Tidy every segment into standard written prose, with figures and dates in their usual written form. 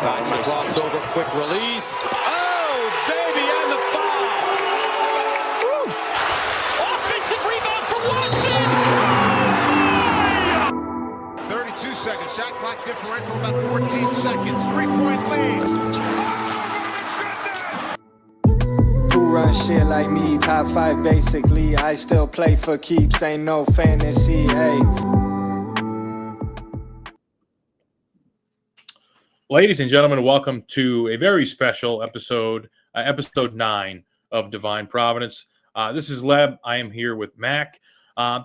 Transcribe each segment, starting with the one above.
Foul, crossover, quick release. Oh, baby, and the foul. Woo. Offensive rebound for Watson. 32 seconds. Shot clock differential about 14 seconds. 3-point lead. Who run shit like me? Top 5 basically. I still play for keeps. Ain't no fantasy. Hey. Ladies and gentlemen, welcome to a very special episode, episode 9 of Divine Providence. This is Leb. I am here with Mac.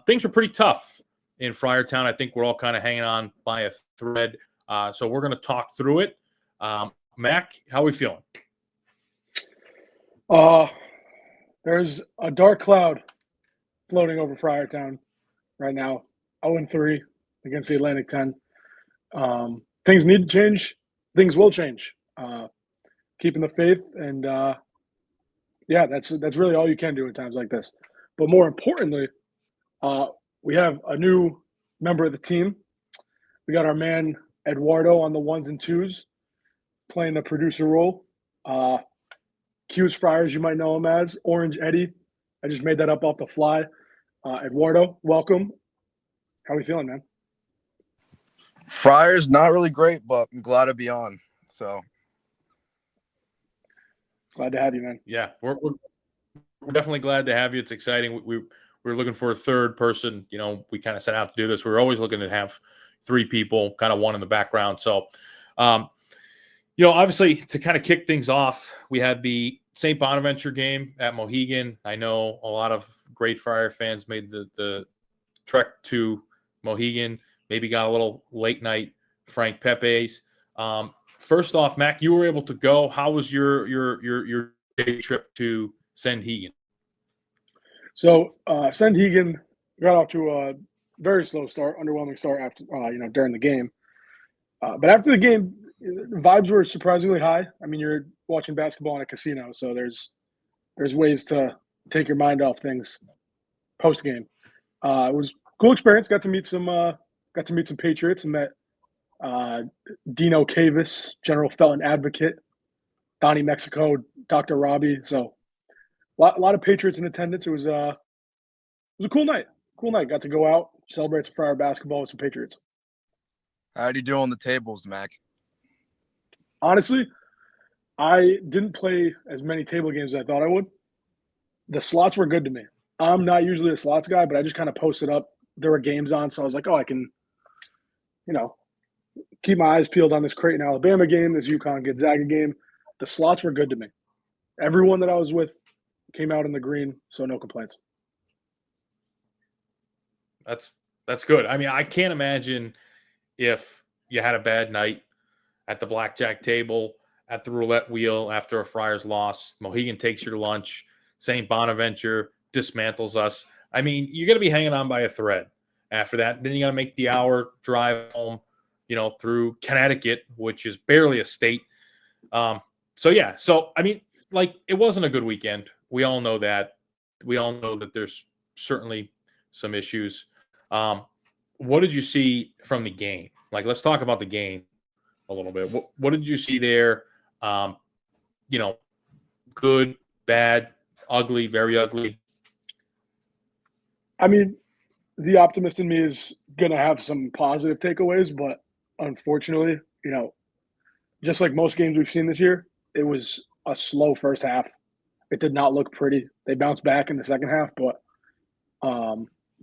Things are pretty tough in Friartown. I think we're all kind of hanging on by a thread. So we're going to talk through it. Mac, how are we feeling? There's a dark cloud floating over Friartown right now. 0-3 against the Atlantic 10. Things need to change. Things will change. Keeping the faith, and that's really all you can do in times like this. But more importantly, we have a new member of the team. We got our man Eduardo on the ones and twos, playing the producer role. Q's Friars, you might know him as Orange Eddie. I just made that up off the fly. Eduardo, welcome. How are we feeling, man? Friars, not really great, but I'm glad to be on. So glad to have you, man. Yeah, we're definitely glad to have you. It's exciting. We're looking for a third person. You know, we kind of set out to do this. We're always looking to have 3 people, kind of one in the background. So, obviously to kind of kick things off, we had the St. Bonaventure game at Mohegan. I know a lot of great Friar fans made the trek to Mohegan. Maybe got a little late night Frank Pepe's. First off, Mac, you were able to go. How was your day trip to Sanhegan? So Sanhegan got off to a very slow start, underwhelming start after during the game. But after the game, vibes were surprisingly high. I mean, you're watching basketball in a casino, so there's ways to take your mind off things post game. It was a cool experience. Got to meet some Patriots and met Dino Cavis, General Felon Advocate, Donnie Mexico, Dr. Robbie. So a lot of Patriots in attendance. It was a cool night. Got to go out, celebrate some Friar basketball with some Patriots. How do you do on the tables, Mac? Honestly, I didn't play as many table games as I thought I would. The slots were good to me. I'm not usually a slots guy, but I just kind of posted up. There were games on, so I was like, I can, keep my eyes peeled on this Creighton Alabama game, this UConn Gonzaga game. The slots were good to me. Everyone that I was with came out in the green, so no complaints. That's good. I mean, I can't imagine if you had a bad night at the blackjack table, at the roulette wheel after a Friars loss. Mohegan takes your lunch. St. Bonaventure dismantles us. I mean, you're going to be hanging on by a thread after that. Then you got to make the hour drive home, through Connecticut, which is barely a state. So I mean, it wasn't a good weekend. We all know that. We all know that there's certainly some issues. What did you see from the game? Let's talk about the game a little bit. What did you see there? Good, bad, ugly, very ugly. I mean, the optimist in me is going to have some positive takeaways, but unfortunately, just like most games we've seen this year, it was a slow first half. It did not look pretty. They bounced back in the second half, but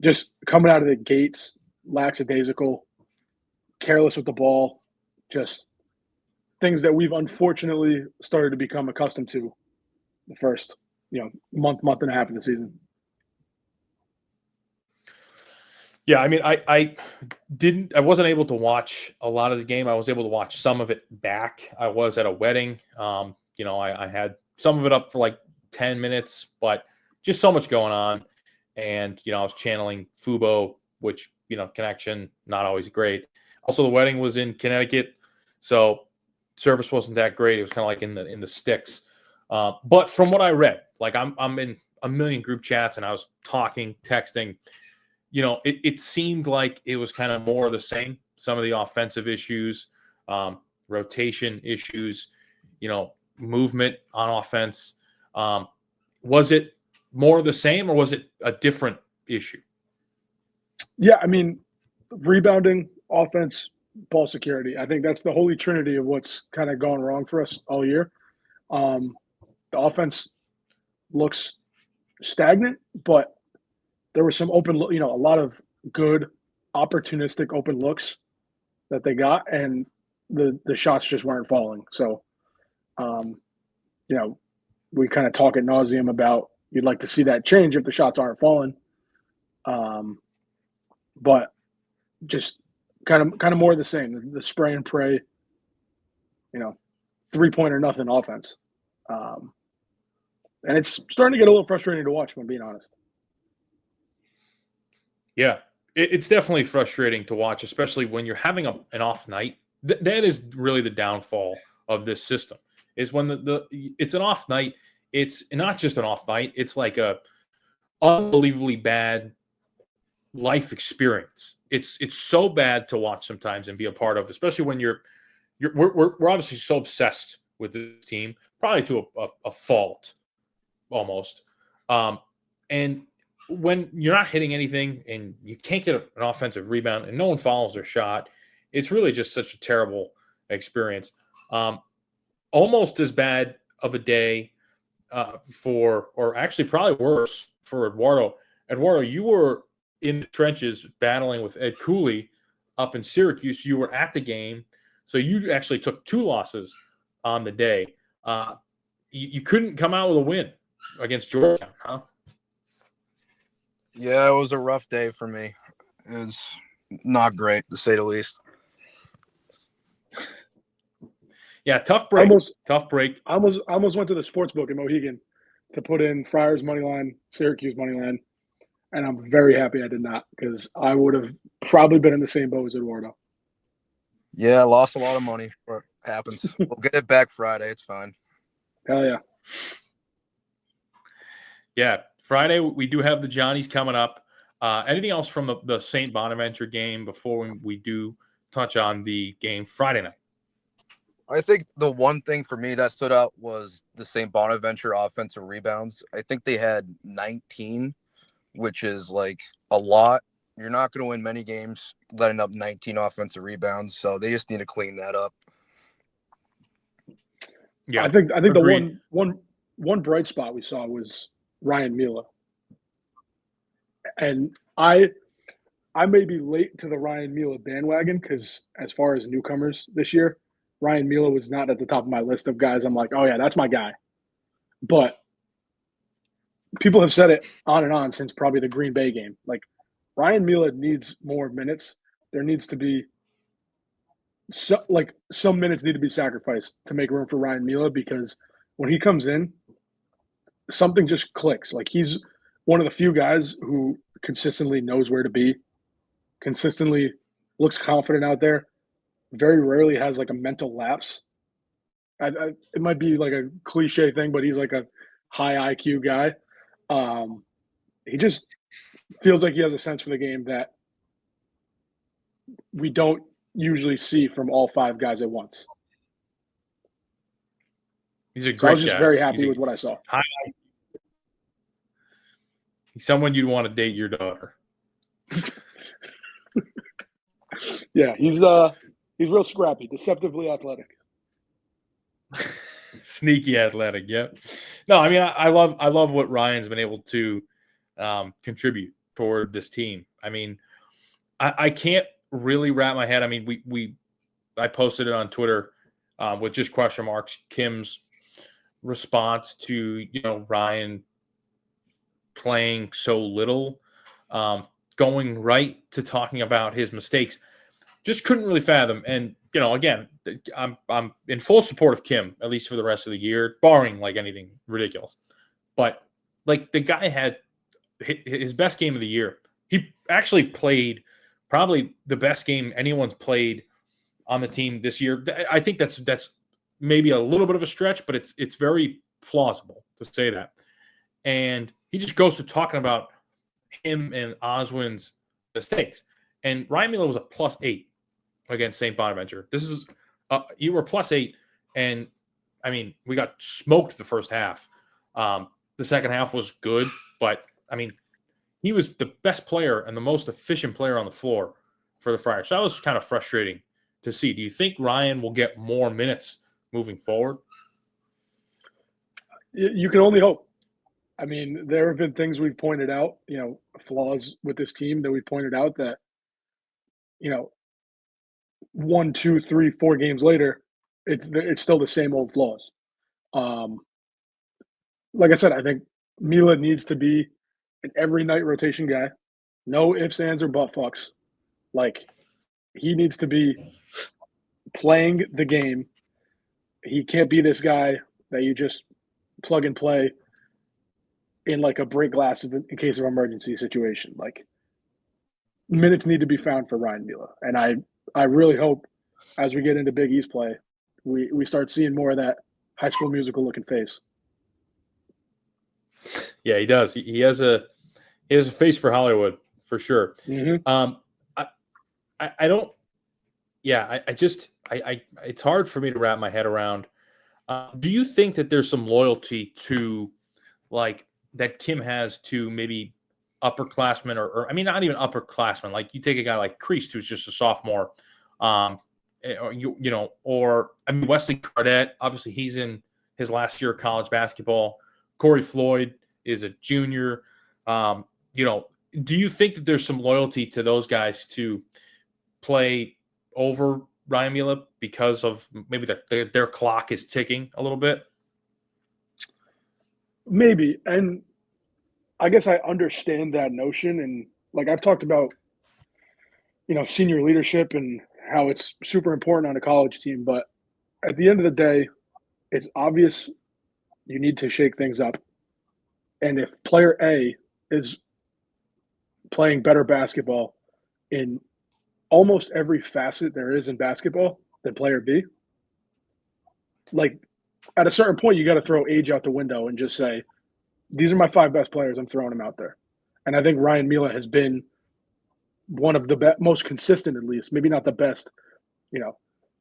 just coming out of the gates, lackadaisical, careless with the ball, just things that we've unfortunately started to become accustomed to the first, month and a half of the season. Yeah, I mean, I wasn't able to watch a lot of the game. I was able to watch some of it back. I was at a wedding. I had some of it up for 10 minutes, but just so much going on. And, I was channeling Fubo, which, connection, not always great. Also, the wedding was in Connecticut, so service wasn't that great. It was kind of in the sticks. But from what I read, I'm in a million group chats, and I was talking, texting. It seemed like it was kind of more of the same. Some of the offensive issues, rotation issues, movement on offense. Was it more of the same, or was it a different issue? Yeah, I mean, rebounding, offense, ball security. I think that's the holy trinity of what's kind of gone wrong for us all year. The offense looks stagnant, but there was some open, a lot of good, opportunistic open looks that they got, and the shots just weren't falling. So, we kind of talk ad nauseum about you'd like to see that change if the shots aren't falling. But just kind of more of the same, the spray and pray, 3-point nothing offense. And it's starting to get a little frustrating to watch, if I'm being honest. Yeah, it's definitely frustrating to watch, especially when you're having an off night. That is really the downfall of this system, is when it's an off night. It's not just an off night. It's like a unbelievably bad life experience. It's so bad to watch sometimes and be a part of, especially when we're obviously so obsessed with this team, probably to a fault almost. And when you're not hitting anything and you can't get an offensive rebound and no one follows their shot, it's really just such a terrible experience. Almost as bad of a day or actually probably worse for Eduardo. Eduardo, you were in the trenches battling with Ed Cooley up in Syracuse. You were at the game, so you actually took 2 losses on the day. You couldn't come out with a win against Georgetown, huh? Yeah, it was a rough day for me. It was not great, to say the least. Yeah, tough break. Tough break. I almost went to the sports book in Mohegan to put in Friars money line, Syracuse money line, and I'm very happy I did not, because I would have probably been in the same boat as Eduardo. Yeah, I lost a lot of money, but it happens. We'll get it back Friday. It's fine. Hell yeah. Yeah, Friday we do have the Johnnies coming up. Anything else from the St. Bonaventure game before we do touch on the game Friday night? I think the one thing for me that stood out was the St. Bonaventure offensive rebounds. I think they had 19, which is like a lot. You're not going to win many games letting up 19 offensive rebounds, so they just need to clean that up. Yeah, I think the one bright spot we saw was Ryan Mila, and I may be late to the Ryan Mila bandwagon, because as far as newcomers this year, Ryan Mila was not at the top of my list of guys. I'm like, oh yeah, that's my guy. But people have said it on and on since probably the Green Bay game. Like, Ryan Mila needs more minutes. There needs to be some minutes need to be sacrificed to make room for Ryan Mila, because when he comes in, something just clicks. Like, he's one of the few guys who consistently knows where to be, consistently looks confident out there, very rarely has like a mental lapse. It might be like a cliche thing, but he's like a high IQ guy. He just feels like he has a sense for the game that we don't usually see from all 5 guys at once. He's a great guy. I was just guy. very happy with what I saw. He's someone you'd want to date your daughter. Yeah, he's real scrappy, deceptively athletic. Sneaky athletic, yep. No, I mean, I love what Ryan's been able to contribute toward this team. I mean, I can't really wrap my head. I mean, I posted it on Twitter with just question marks. Kim's response to Ryan playing so little, going right to talking about his mistakes, just couldn't really fathom. And again, I'm in full support of Kim, at least for the rest of the year, barring like anything ridiculous. But like, the guy had his best game of the year. He actually played probably the best game anyone's played on the team this year. I think that's maybe a little bit of a stretch, but it's very plausible to say that. And he just goes to talking about him and Oswin's mistakes. And Ryan Miller was a +8 against St. Bonaventure. This is You were +8, and I mean, we got smoked the first half. The second half was good, but I mean, he was the best player and the most efficient player on the floor for the Friars. So that was kind of frustrating to see. Do you think Ryan will get more minutes moving forward? You can only hope. I mean, there have been things we've pointed out, flaws with this team that we pointed out that, 1, 2, 3, 4 games later, it's still the same old flaws. Um, like I said, I think Mila needs to be an every night rotation guy. No ifs, ands, or butt fucks. Like, he needs to be playing the game. He can't be this guy that you just plug and play in like a break glass in case of emergency situation. Like, minutes need to be found for Ryan Mila, and I really hope as we get into Big East play, we start seeing more of that High School Musical looking face. Yeah, he does. He has a face for Hollywood for sure. Mm-hmm. I don't. Yeah, it's hard for me to wrap my head around. Do you think that there's some loyalty to, like, that Kim has to maybe upperclassmen or I mean, not even upperclassmen. Like, you take a guy like Kreist, who's just a sophomore, or or I mean, Wesley Cardette. Obviously, he's in his last year of college basketball. Corey Floyd is a junior. Do you think that there's some loyalty to those guys to play over Ryan Mila because of maybe their clock is ticking a little bit? Maybe. And I guess I understand that notion. And like I've talked about, senior leadership and how it's super important on a college team. But at the end of the day, it's obvious you need to shake things up. And if player A is playing better basketball in almost every facet there is in basketball than player B, like, at a certain point, you got to throw age out the window and just say, these are my 5 best players. I'm throwing them out there. And I think Ryan Mila has been one of the most consistent, at least, maybe not the best,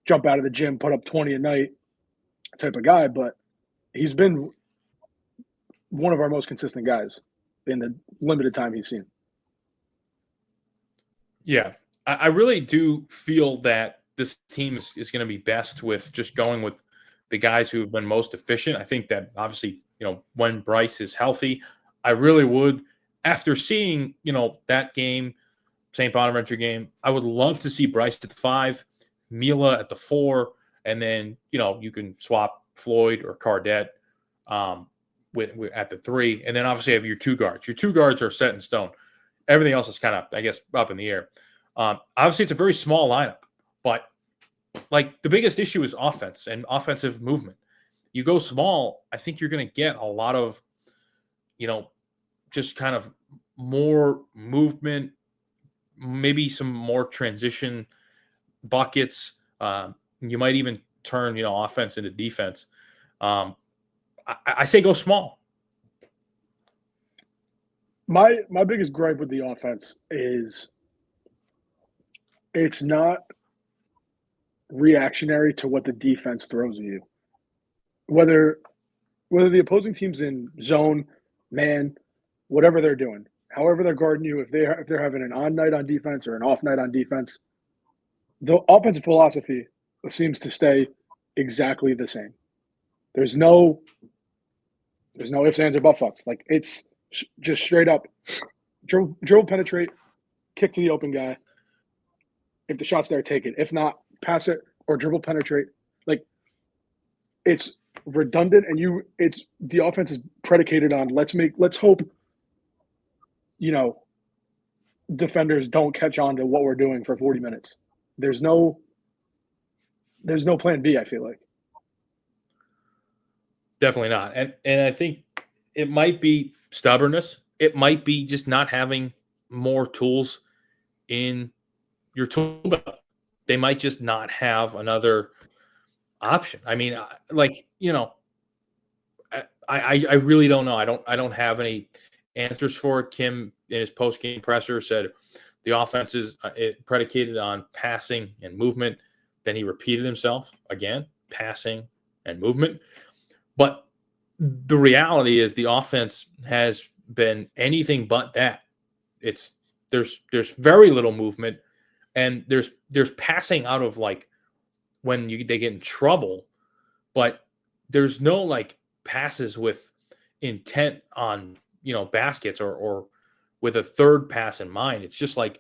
jump out of the gym, put up 20 a night type of guy, but he's been one of our most consistent guys in the limited time he's seen. Yeah, I really do feel that this team is going to be best with just going with the guys who have been most efficient. I think that obviously, when Bryce is healthy, I really would, after seeing, that game, St. Bonaventure game, I would love to see Bryce at the 5, Mila at the 4, and then, you can swap Floyd or Cardette with at the 3, and then obviously have your 2 guards. Your 2 guards are set in stone. Everything else is kind of, I guess, up in the air. Obviously, it's a very small lineup, but like, the biggest issue is offense and offensive movement. You go small, I think you're going to get a lot of, just kind of more movement, maybe some more transition buckets. You might even turn, offense into defense. I say go small. My biggest gripe with the offense is it's not reactionary to what the defense throws at you. Whether the opposing team's in zone, man, whatever they're doing, however they're guarding you, if they're having an on night on defense or an off night on defense, the offensive philosophy seems to stay exactly the same. There's no ifs, ands, or butt fucks. Like, it's just straight up dribble, penetrate, kick to the open guy. If the shot's there, take it. If not, pass it or dribble, penetrate. Like, it's redundant, and it's the offense is predicated on let's hope defenders don't catch on to what we're doing for 40 minutes. There's no plan B, I feel like. Definitely not. And I think it might be stubbornness. It might be just not having more tools in your tool belt. They might just not have another option. I mean, I really don't know. I don't have any answers for it. Kim, in his post-game presser, said the offense is predicated on passing and movement. then he repeated himself again, passing and movement. But the reality is the offense has been anything but that. There's very little movement, and there's passing out of like when they get in trouble, but there's no like passes with intent on baskets or with a third pass in mind. It's just like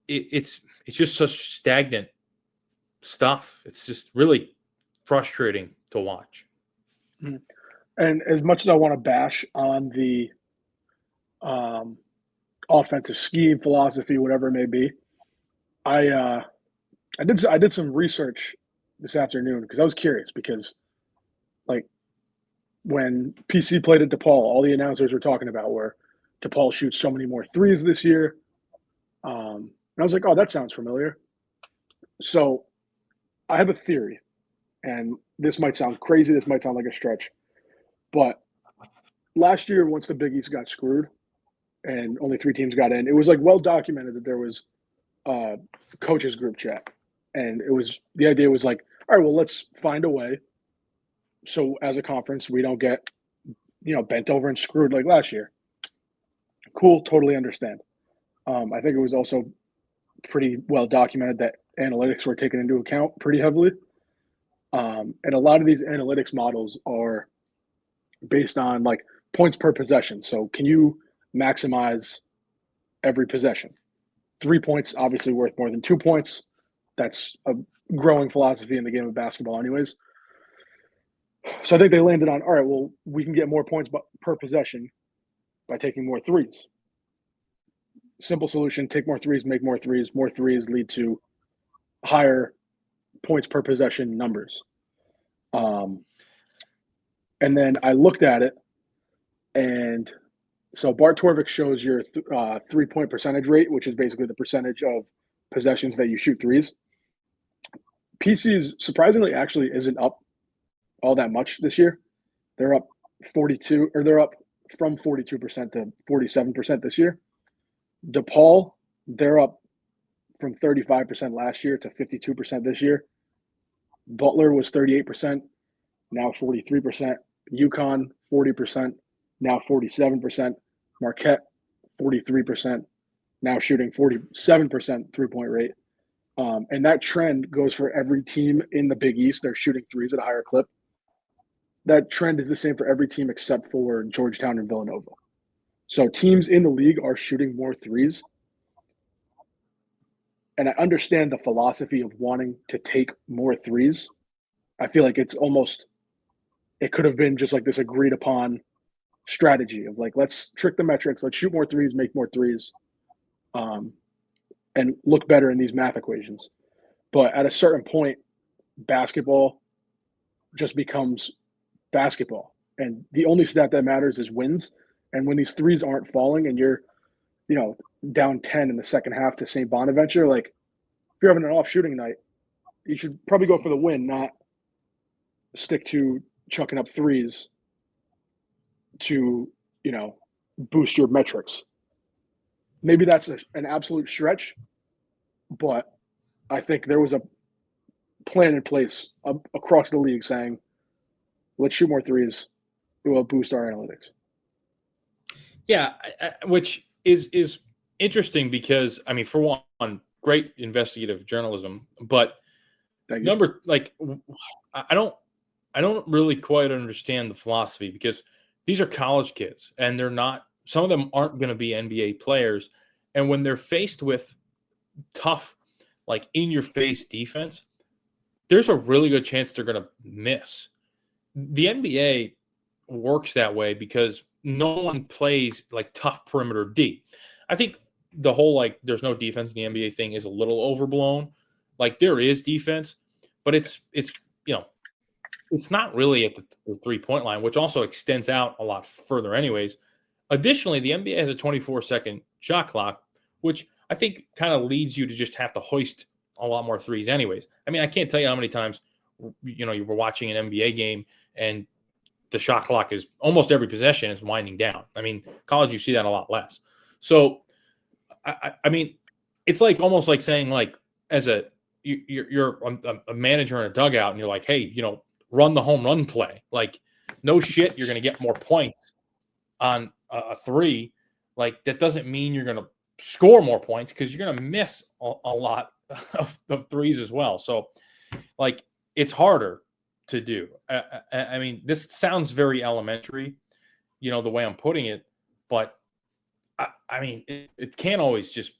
it's just such stagnant stuff. It's just really frustrating to watch. And as much as I want to bash on the offensive scheme, philosophy, whatever it may be, I did some research this afternoon because I was curious, because like when PC played at DePaul, all the announcers were talking about where DePaul shoots so many more threes this year. And I was like, oh, that sounds familiar. So I have a theory, and this might sound crazy. This might sound like a stretch. But last year, once the Big East got screwed and only 3 teams got in, it was like well documented that there was a coaches group chat. And the idea was like, all right, well, let's find a way so as a conference we don't get, bent over and screwed like last year. Cool, totally understand. I think it was also pretty well documented that analytics were taken into account pretty heavily. And a lot of these analytics models are based on like points per possession. So can you maximize every possession? 3 points obviously worth more than 2 points. That's a growing philosophy in the game of basketball anyways. So I think they landed on, all right, well, we can get more points per possession by taking more threes. Simple solution, take more threes, make more threes. More threes lead to higher points per possession numbers. And then I looked at it, and so Bart Torvik shows your 3-point percentage rate, which is basically the percentage of possessions that you shoot threes. PC's surprisingly actually isn't up all that much this year. They're up 42, or they're up from 42% to 47% this year. DePaul, they're up from 35% last year to 52% this year. Butler was 38%, now 43%. UConn, 40%, now 47%. Marquette, 43%, now shooting 47% three-point rate. And that trend goes for every team in the Big East. They're shooting threes at a higher clip. That trend is the same for every team except for Georgetown and Villanova. So teams in the league are shooting more threes. And I understand the philosophy of wanting to take more threes. I feel like it could have been just like this agreed upon strategy of like, let's trick the metrics, let's shoot more threes, make more threes, and look better in these math equations. But at a certain point, basketball just becomes basketball. And the only stat that matters is wins. And when these threes aren't falling and you're, down 10 in the second half to St. Bonaventure, like if you're having an off shooting night, you should probably go for the win, not stick to chucking up threes to, boost your metrics. Maybe that's an absolute stretch, but I think there was a plan in place across the league saying, let's shoot more threes. It will boost our analytics. Yeah, which is interesting because, I mean, for one, great investigative journalism, but I don't really quite understand the philosophy, because these are college kids and some of them aren't going to be NBA players. And when they're faced with tough, like in your face defense, there's a really good chance they're going to miss. The NBA works that way because no one plays like tough perimeter D. I think the whole like there's no defense in the NBA thing is a little overblown. Like there is defense, but it's not really at the 3-point line, which also extends out a lot further anyways. Additionally, the NBA has a 24-second shot clock, which I think kind of leads you to just have to hoist a lot more threes anyways. I mean, I can't tell you how many times, you were watching an NBA game and the shot clock is almost every possession is winding down. I mean, college, you see that a lot less. So, I mean, it's like almost like saying like as a you're a manager in a dugout and you're like, hey, run the home run play. Like, no shit, you're going to get more points on a three. Like, that doesn't mean you're going to score more points because you're going to miss a lot of threes as well. So, like, it's harder to do. I mean, this sounds very elementary, the way I'm putting it, but I mean, it can't always just,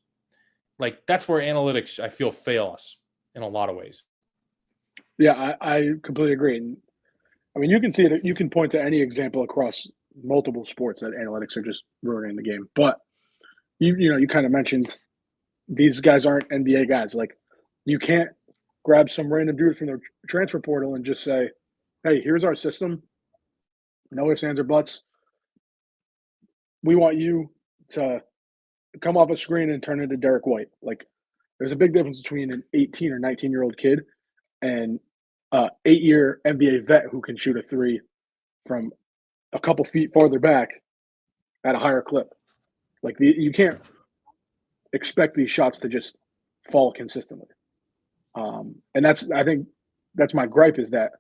like, that's where analytics, I feel, fail us in a lot of ways. Yeah, I completely agree. And I mean, you can see it. You can point to any example across multiple sports that analytics are just ruining the game. But you kind of mentioned these guys aren't NBA guys. Like, you can't grab some random dude from the transfer portal and just say, "Hey, here's our system. No ifs, ands, or buts. We want you to come off a screen and turn into Derek White." Like, there's a big difference between an 18 or 19-year-old kid and 8-year NBA vet who can shoot a three from a couple feet farther back at a higher clip. Like, you can't expect these shots to just fall consistently. And I think that's my gripe, is that,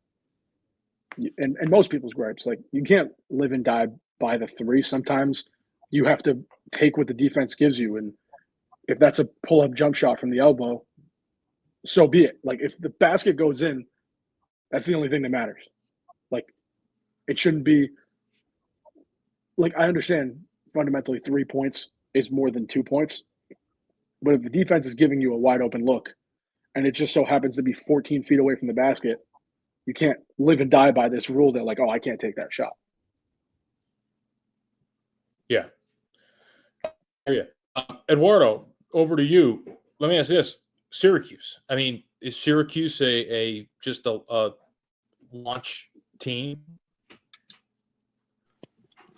and most people's gripes, like, you can't live and die by the three. Sometimes you have to take what the defense gives you. And if that's a pull-up jump shot from the elbow, so be it. Like, if the basket goes in, that's the only thing that matters. Like, it shouldn't be like, I understand fundamentally 3 points is more than 2 points, but if the defense is giving you a wide open look and it just so happens to be 14 feet away from the basket, you can't live and die by this rule that, like, oh, I can't take that shot. Yeah. Eduardo, over to you. Let me ask this. Syracuse. I mean, is Syracuse just a launch team?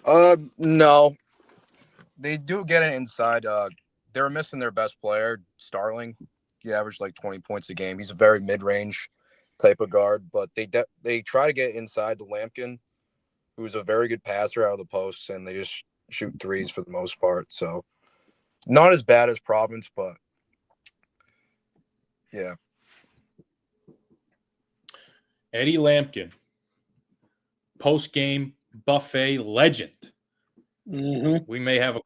No. They do get it inside. They're missing their best player, Starling. He averaged like 20 points a game. He's a very mid-range type of guard, but they try to get inside to Lampkin, who's a very good passer out of the posts, and they just shoot threes for the most part. So not as bad as Providence, but yeah. Eddie Lampkin, post-game buffet legend. Mm-hmm. We may have a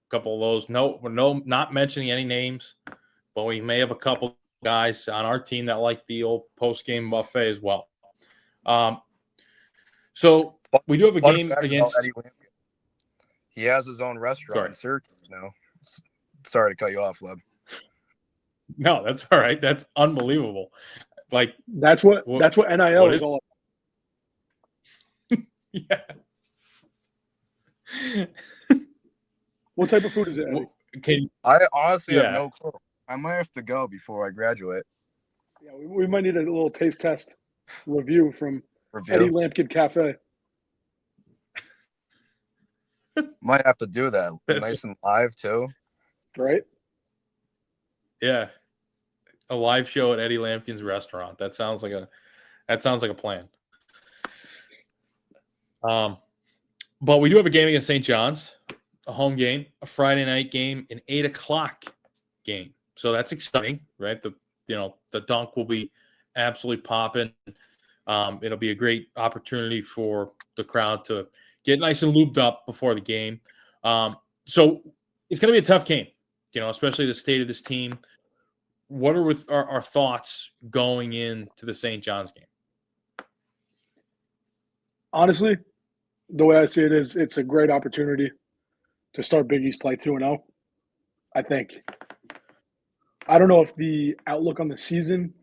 couple of those. No, not mentioning any names, but we may have a couple guys on our team that like the old post-game buffet as well. So we do have a game against Eddie Lampkin. He has his own restaurant in Syracuse now. Sorry to cut you off, Leb. No, that's all right. That's unbelievable. Like, that's what NIL is all about. Yeah. What type of food is it, Eddie? I honestly have no clue. I might have to go before I graduate. Yeah, we might need a little taste test review from Eddie Lampkin Cafe. Might have to do that. Nice and live too. Right? Yeah. A live show at Eddie Lampkin's restaurant. That sounds like a plan. But we do have a game against St. John's, a home game, a Friday night game, an 8:00 game. So that's exciting, right? The dunk will be absolutely popping. It'll be a great opportunity for the crowd to get nice and lubed up before the game. So it's going to be a tough game, especially the state of this team. What are our thoughts going into the St. John's game? Honestly, the way I see it is, it's a great opportunity to start Big East play 2-0. I don't know if the outlook on the season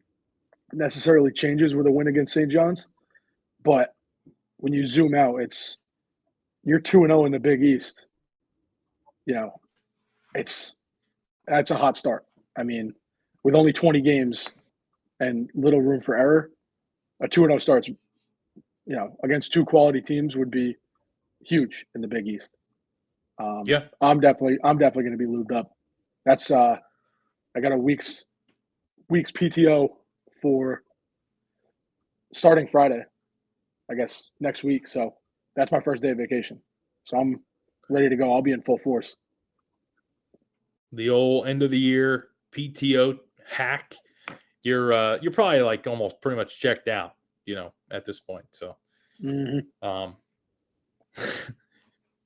necessarily changes with a win against St. John's, but when you zoom out, you're 2-0 in the Big East. That's a hot start. I mean, with only 20 games and little room for error, a 2-0 starts, against two quality teams would be huge in the Big East. Yeah, I'm definitely going to be lubed up. That's I got a week's PTO for starting Friday, I guess next week. So that's my first day of vacation. So I'm ready to go. I'll be in full force. The old end of the year PTO hack you're probably like almost pretty much checked out, at this point. So,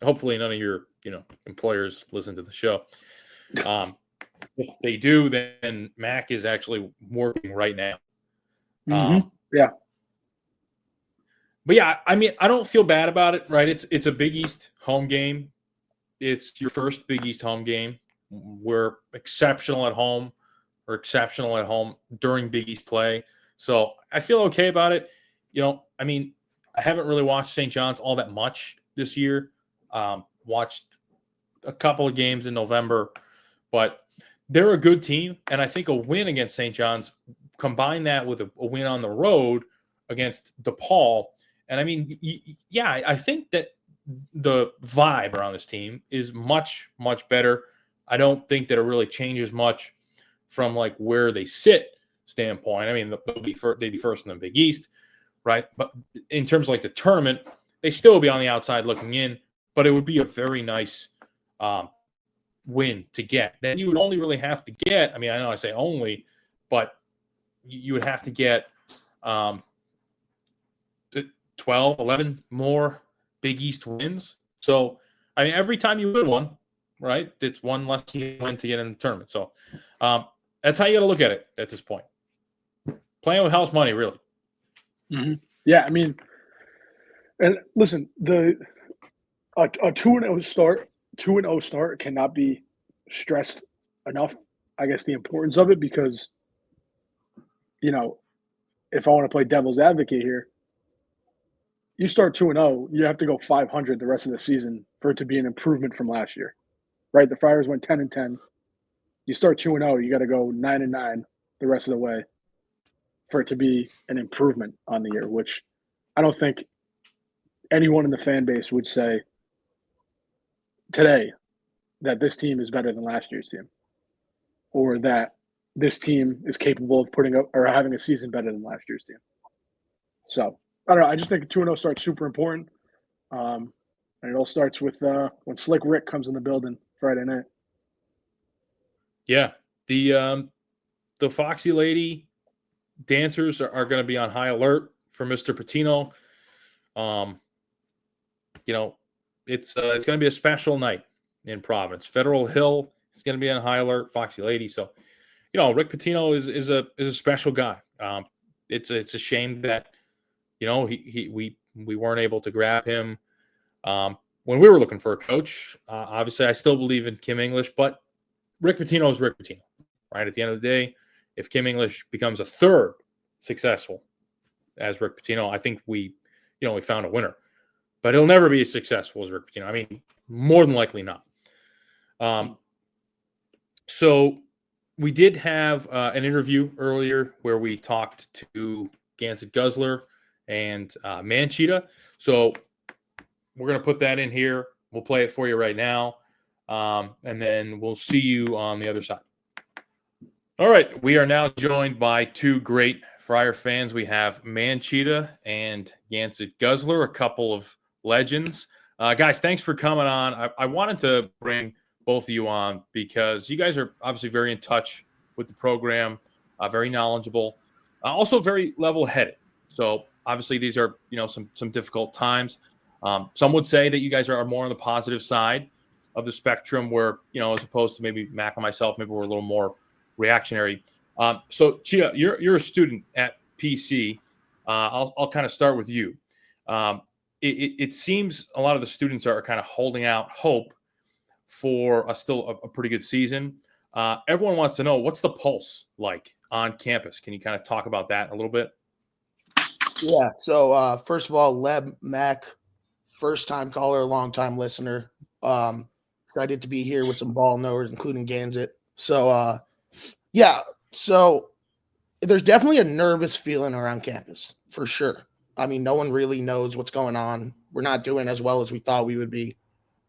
hopefully none of your, employers listen to the show. If they do, then Mac is actually working right now. Yeah. But yeah, I mean, I don't feel bad about it, right? It's a Big East home game. It's your first Big East home game. We're exceptional at home during Big East play. So I feel okay about it. I mean, I haven't really watched St. John's all that much this year. Watched a couple of games in November, but they're a good team. And I think a win against St. John's, combine that with a win on the road against DePaul. And I mean, yeah, I think that the vibe around this team is much, much better. I don't think that it really changes much from like where they sit standpoint. I mean, they'd be first in the Big East, right? But in terms of like the tournament, they still will be on the outside looking in, but it would be a very nice win to get. Then you would only really have to get, I mean, I know I say only, but you would have to get 12, 11 more Big East wins. So, I mean, every time you win one, right, it's one less you win to get in the tournament. So, that's how you got to look at it at this point. Playing with house money, really. Yeah, I mean, and listen, a 2-0 start cannot be stressed enough. I guess the importance of it, because if I want to play devil's advocate here, you start 2-0, you have to go 500 the rest of the season for it to be an improvement from last year, right? The Friars went 10-10. You start 2-0, you got to go 9-9 the rest of the way for it to be an improvement on the year, which I don't think anyone in the fan base would say today that this team is better than last year's team, or that this team is capable of putting up or having a season better than last year's team. So I don't know. I just think a 2-0 start's super important. And it all starts with when Slick Rick comes in the building Friday night. Yeah. The Foxy Lady dancers are going to be on high alert for Mr. Patino. It's going to be a special night in Providence. Federal Hill is going to be on high alert, Foxy Lady. So, Rick Pitino is a special guy. It's a shame that, we weren't able to grab him when we were looking for a coach. Obviously, I still believe in Kim English, but Rick Pitino is Rick Pitino, right? At the end of the day, if Kim English becomes a third successful as Rick Pitino, I think we found a winner. But he'll never be as successful as Rick Pitino. I mean, more than likely not. So we did have an interview earlier where we talked to Gansett Guzzler and Manchita. So we're going to put that in here. We'll play it for you right now. And then we'll see you on the other side. All right. We are now joined by two great Friar fans. We have Manchita and Gansett Guzzler, a couple of legends. Guys, thanks for coming on. I wanted to bring both of you on because you guys are obviously very in touch with the program, very knowledgeable, also very level-headed. So obviously these are, some difficult times. Some would say that you guys are more on the positive side of the spectrum where, as opposed to maybe Mac and myself, maybe we're a little more reactionary. So Chia, you're a student at PC. I'll kind of start with you. It seems a lot of the students are kind of holding out hope for still a pretty good season. Everyone wants to know, what's the pulse like on campus? Can you kind of talk about that a little bit? Yeah. So first of all, Leb, Mac, first-time caller, long-time listener. Excited to be here with some ball knowers, including Gansett. So, yeah. So there's definitely a nervous feeling around campus, for sure. I mean, no one really knows what's going on. We're not doing as well as we thought we would be.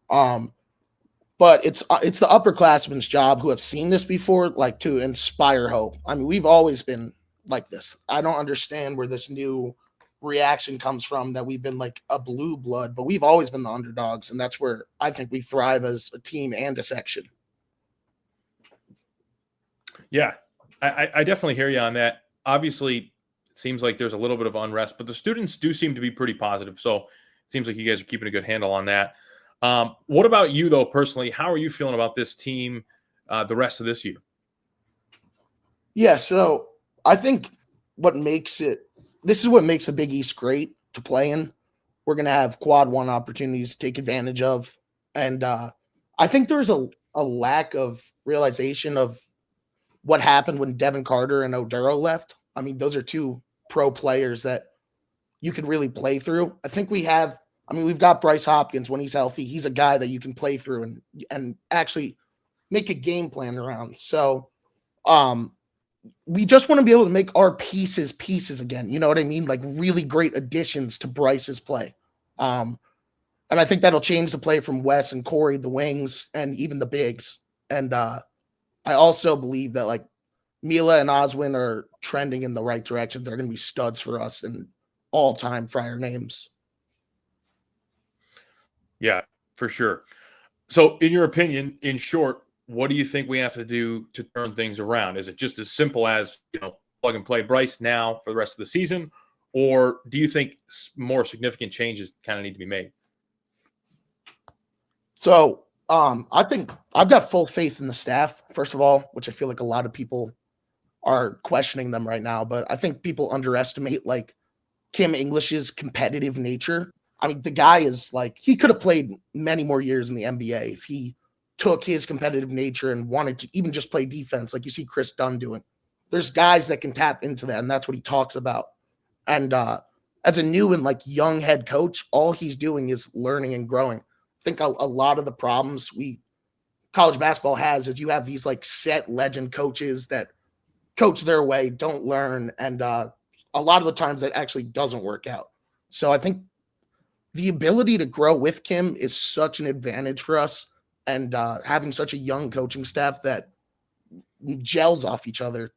But it's the upperclassmen's job who have seen this before, like, to inspire hope. I mean, we've always been like this. I don't understand where this new reaction comes from that we've been like a blue blood, but we've always been the underdogs, and that's where I think we thrive as a team and a section. Yeah. I definitely hear you on that. Obviously, it seems like there's a little bit of unrest, but the students do seem to be pretty positive. So it seems like you guys are keeping a good handle on that. What about you, though, personally? How are you feeling about this team the rest of this year? Yeah, so I think this is what makes the Big East great to play in. We're going to have quad one opportunities to take advantage of. And I think there's a lack of realization of what happened when Devin Carter and Oduro left. I mean, those are two pro players that you could really play through. I think we've got Bryce Hopkins when he's healthy. He's a guy that you can play through and actually make a game plan around. So we just want to be able to make our pieces again. You know what I mean? Like really great additions to Bryce's play. And I think that'll change the play from Wes and Corey, the wings, and even the bigs. And I also believe that like Mila and Oswin are trending in the right direction. They're going to be studs for us and all-time Friar names. Yeah, for sure. So in your opinion, in short, what do you think we have to do to turn things around? Is it just as simple as, plug and play Bryce now for the rest of the season? Or do you think more significant changes kind of need to be made? So I think I've got full faith in the staff, first of all, which I feel like a lot of people are questioning them right now. But I think people underestimate like Kim English's competitive nature. I mean, the guy is like, he could have played many more years in the NBA if he took his competitive nature and wanted to even just play defense like you see Chris Dunn doing. There's guys that can tap into that, and that's what he talks about. And as a new and like young head coach, all he's doing is learning and growing. I think a lot of the problems college basketball has is you have these like set legend coaches that coach their way, don't learn, and a lot of the times that actually doesn't work out. So I think the ability to grow with Kim is such an advantage for us. And having such a young coaching staff that gels off each other,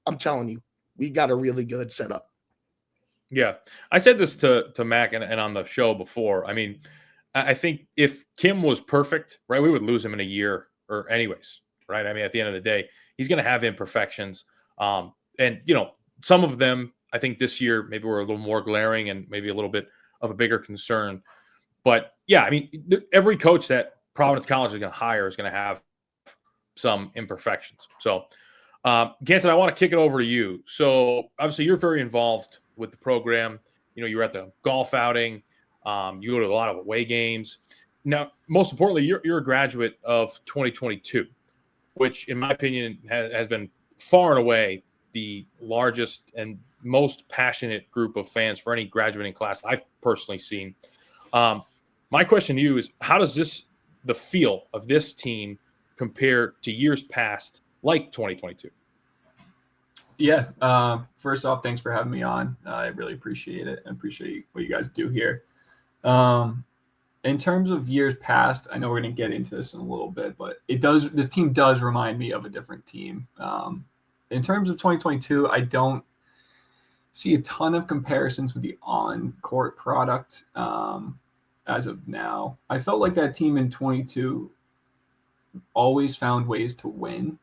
I'm telling you, we got a really good setup. Yeah. I said this to Mac and on the show before. I mean, I think if Kim was perfect, right, we would lose him in a year or anyways, right? I mean, at the end of the day, he's going to have imperfections. And, some of them, I think this year maybe were a little more glaring and maybe a little bit of a bigger concern. But, yeah, I mean, every coach that Providence College is going to hire is going to have some imperfections. So, Ganson, I want to kick it over to you. So, obviously, you're very involved with the program. You were at the golf outing. You go to a lot of away games. Now, most importantly, you're a graduate of 2022, which, in my opinion, has been far and away the largest and most passionate group of fans for any graduating class I've personally seen. My question to you is, how does the feel of this team compare to years past, like 2022? Yeah. First off, thanks for having me on. I really appreciate it and appreciate what you guys do here. In terms of years past, I know we're going to get into this in a little bit, but this team does remind me of a different team. In terms of 2022, I don't see a ton of comparisons with the on-court product as of now. I felt like that team in 22 always found ways to win,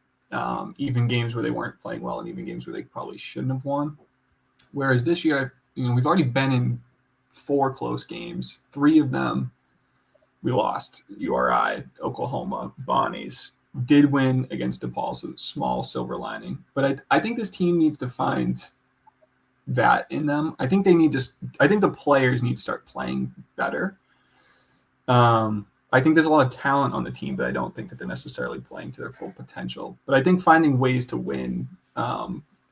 even games where they weren't playing well and even games where they probably shouldn't have won. Whereas this year, we've already been in 4 close games. 3 of them we lost. URI, Oklahoma, Bonnies. Did win against DePaul, so small silver lining. But I think this team needs to find that in them. I think the players need to start playing better. I think there's a lot of talent on the team, but I don't think that they're necessarily playing to their full potential. But I think finding ways to win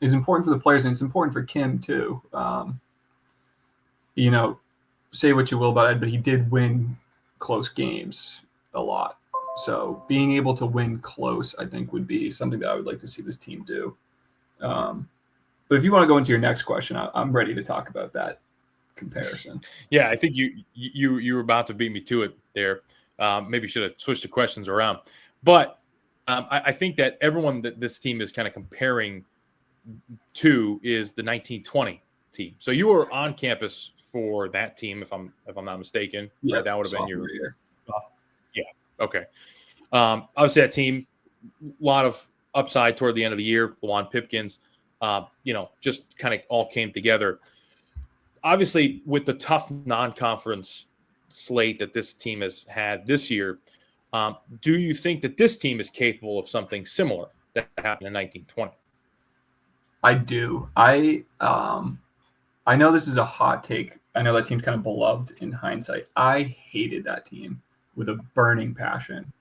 is important for the players, and it's important for Kim too. Say what you will about it, but he did win close games a lot. So being able to win close, I think, would be something that I would like to see this team do. But if you want to go into your next question, I'm ready to talk about that comparison. Yeah, I think you were about to beat me to it there. Maybe should have switched the questions around. But I think that everyone that this team is kind of comparing to is the 1920 team. So you were on campus for that team, if I'm not mistaken. Yeah, right? That would have been your year. Yeah. Okay. Obviously, that team, a lot of upside toward the end of the year. Juwan Pipkins, just kind of all came together. Obviously, with the tough non-conference slate that this team has had this year, do you think that this team is capable of something similar that happened in 1920? I do. I know this is a hot take. I know that team's kind of beloved in hindsight. I hated that team with a burning passion.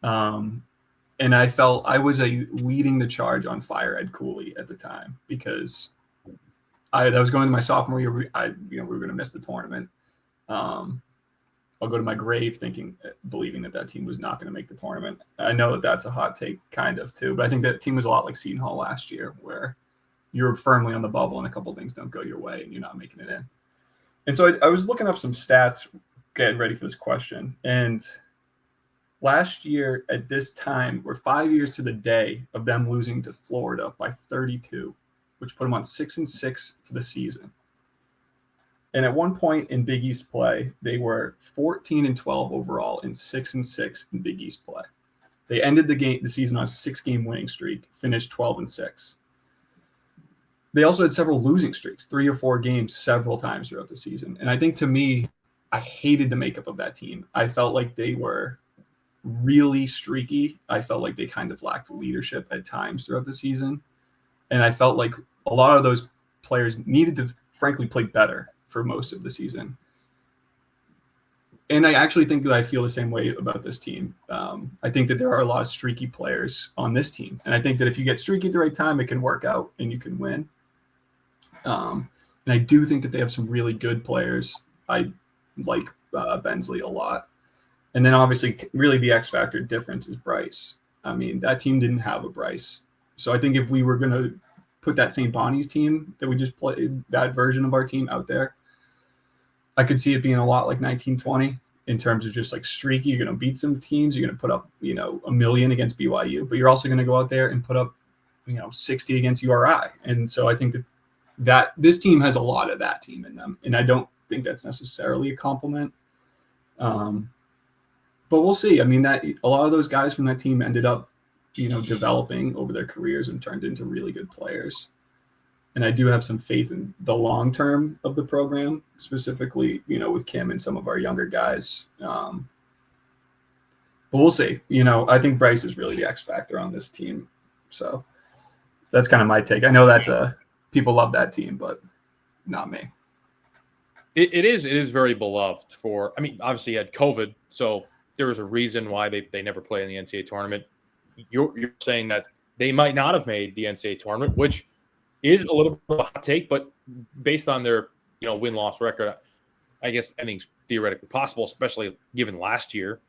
And I felt I was leading the charge on Fire Ed Cooley at the time because that was going to my sophomore year. We were going to miss the tournament. I'll go to my grave believing that team was not going to make the tournament. I know that that's a hot take kind of too, but I think that team was a lot like Seton Hall last year where you're firmly on the bubble and a couple of things don't go your way and you're not making it in. And so I was looking up some stats getting ready for this question. And last year at this time, we're 5 years to the day of them losing to Florida by 32, which put them on 6-6 for the season. And at one point in Big East play, they were 14-12 overall and 6-6 in Big East play. They ended the season on a 6-game winning streak, finished 12-6. They also had several losing streaks, 3 or 4 games several times throughout the season. And I think to me, I hated the makeup of that team. I felt like they were really streaky. I felt like they kind of lacked leadership at times throughout the season. And I felt like a lot of those players needed to, frankly, play better for most of the season. And I actually think that I feel the same way about this team. I think that there are a lot of streaky players on this team. And I think that if you get streaky at the right time, it can work out and you can win. And I do think that they have some really good players. I like Bensley a lot. And then obviously really the X factor difference is Bryce. I mean, that team didn't have a Bryce. So I think if we were going to put that St. Bonnie's team that we just played, that version of our team out there, I could see it being a lot like 1920 in terms of just like streaky. You're going to beat some teams. You're going to put up, a million against BYU, but you're also going to go out there and put up, 60 against URI. And so I think that this team has a lot of that team in them. And I don't think that's necessarily a compliment. But we'll see. I mean, that a lot of those guys from that team ended up, developing over their careers and turned into really good players. And I do have some faith in the long term of the program, specifically, with Kim and some of our younger guys. But we'll see. I think Bryce is really the X factor on this team. So that's kind of my take. I know people love that team, but not me. It is very beloved obviously you had COVID, so there was a reason why they never play in the NCAA tournament. You're saying that they might not have made the NCAA tournament, which is a little bit of a hot take, but based on their win-loss record, I guess anything's theoretically possible, especially given last year.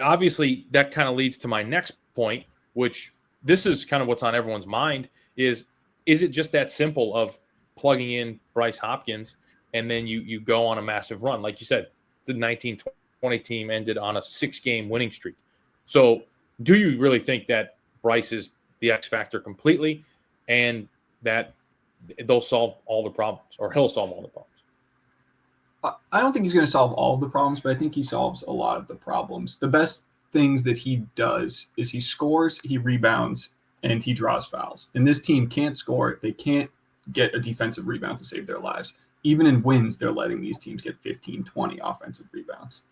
Obviously, that kind of leads to my next point, which this is kind of what's on everyone's mind, is it just that simple of plugging in Bryce Hopkins and then you go on a massive run? Like you said, the 1920 team ended on a 6-game winning streak. So do you really think that Bryce is the X factor completely and that they'll solve all the problems, or he'll solve all the problems? I don't think he's going to solve all of the problems, but I think he solves a lot of the problems. The best things that he does is he scores, he rebounds, and he draws fouls. And this team can't score. They can't get a defensive rebound to save their lives. Even in wins, they're letting these teams get 15, 20 offensive rebounds.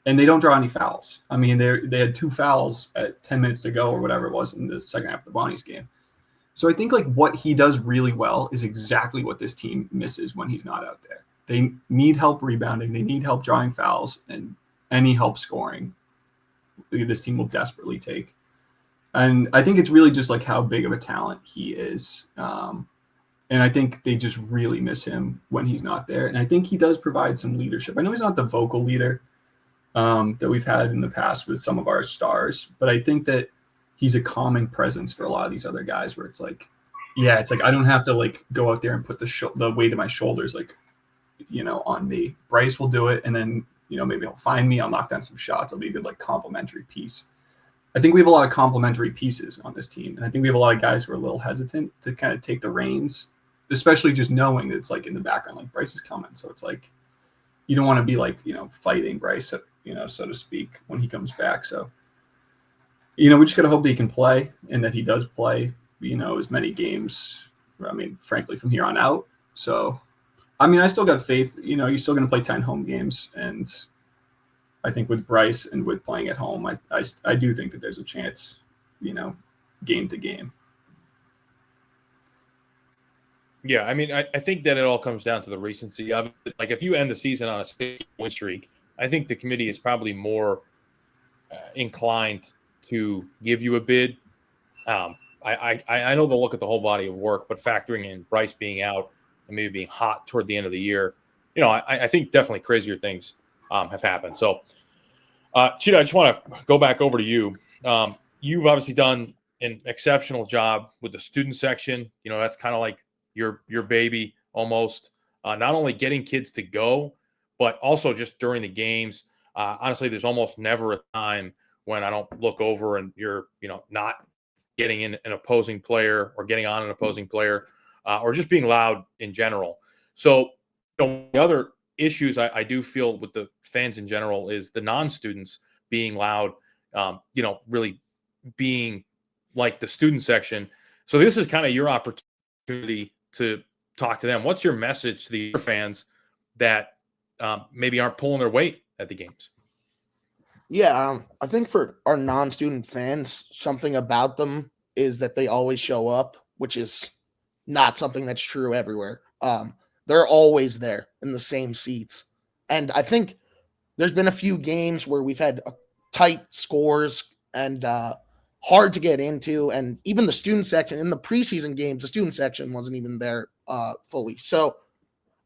And they don't draw any fouls. I mean, they had 2 fouls at 10 minutes to go or whatever it was in the second half of the Bonnies game. So I think like what he does really well is exactly what this team misses when he's not out there. They need help rebounding. They need help drawing fouls, and any help scoring this team will desperately take. And I think it's really just like how big of a talent he is. And I think they just really miss him when he's not there. And I think he does provide some leadership. I know he's not the vocal leader that we've had in the past with some of our stars, but I think that he's a calming presence for a lot of these other guys where it's like, I don't have to like go out there and put the weight of my shoulders, on me. Bryce will do it. And then, maybe he'll find me. I'll knock down some shots. I'll be a good, complementary piece. I think we have a lot of complementary pieces on this team. And I think we have a lot of guys who are a little hesitant to kind of take the reins, especially just knowing that it's in the background, Bryce is coming. So it's you don't want to be fighting Bryce, so to speak, when he comes back. So we just got to hope that he can play and that he does play, as many games, frankly, from here on out. So, I still got faith. He's still going to play 10 home games. And I think with Bryce and with playing at home, I do think that there's a chance, game to game. Yeah, I think that it all comes down to the recency of it. Like, if you end the season on a 6-win streak, I think the committee is probably more inclined to give you a bid. I know they'll look at the whole body of work, but factoring in Bryce being out and maybe being hot toward the end of the year, I think definitely crazier things have happened. So, Cheetah, I just want to go back over to you. You've obviously done an exceptional job with the student section. That's kind of like your baby almost. Not only getting kids to go, but also just during the games. Honestly, there's almost never a time when I don't look over and you're, not getting in an opposing player or getting on an opposing player or just being loud in general. So, the other issues I do feel with the fans in general is the non-students being loud, really being like the student section. So this is kind of your opportunity to talk to them. What's your message to the fans that maybe aren't pulling their weight at the games? Yeah, I think for our non-student fans, something about them is that they always show up, which is not something that's true everywhere. They're always there in the same seats. And I think there's been a few games where we've had tight scores and hard to get into. And even the student section in the preseason games, the student section wasn't even there fully. So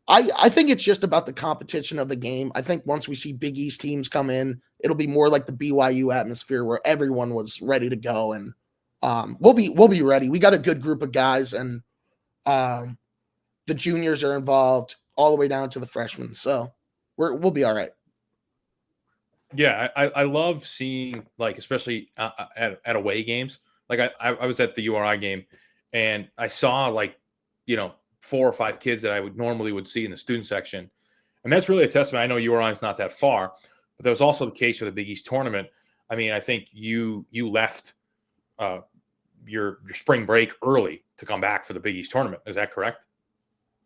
I think it's just about the competition of the game. I think once we see Big East teams come in, it'll be more like the BYU atmosphere where everyone was ready to go. And we'll be ready. We got a good group of guys, and the juniors are involved all the way down to the freshmen. So we'll be all right. Yeah, I love seeing, like, especially at away games. Like I was at the URI game, and I saw 4 or 5 kids that I would see in the student section, and that's really a testament. I know URI is not that far, but that was also the case for the Big East tournament. I think you left your spring break early to come back for the Big East tournament. Is that correct?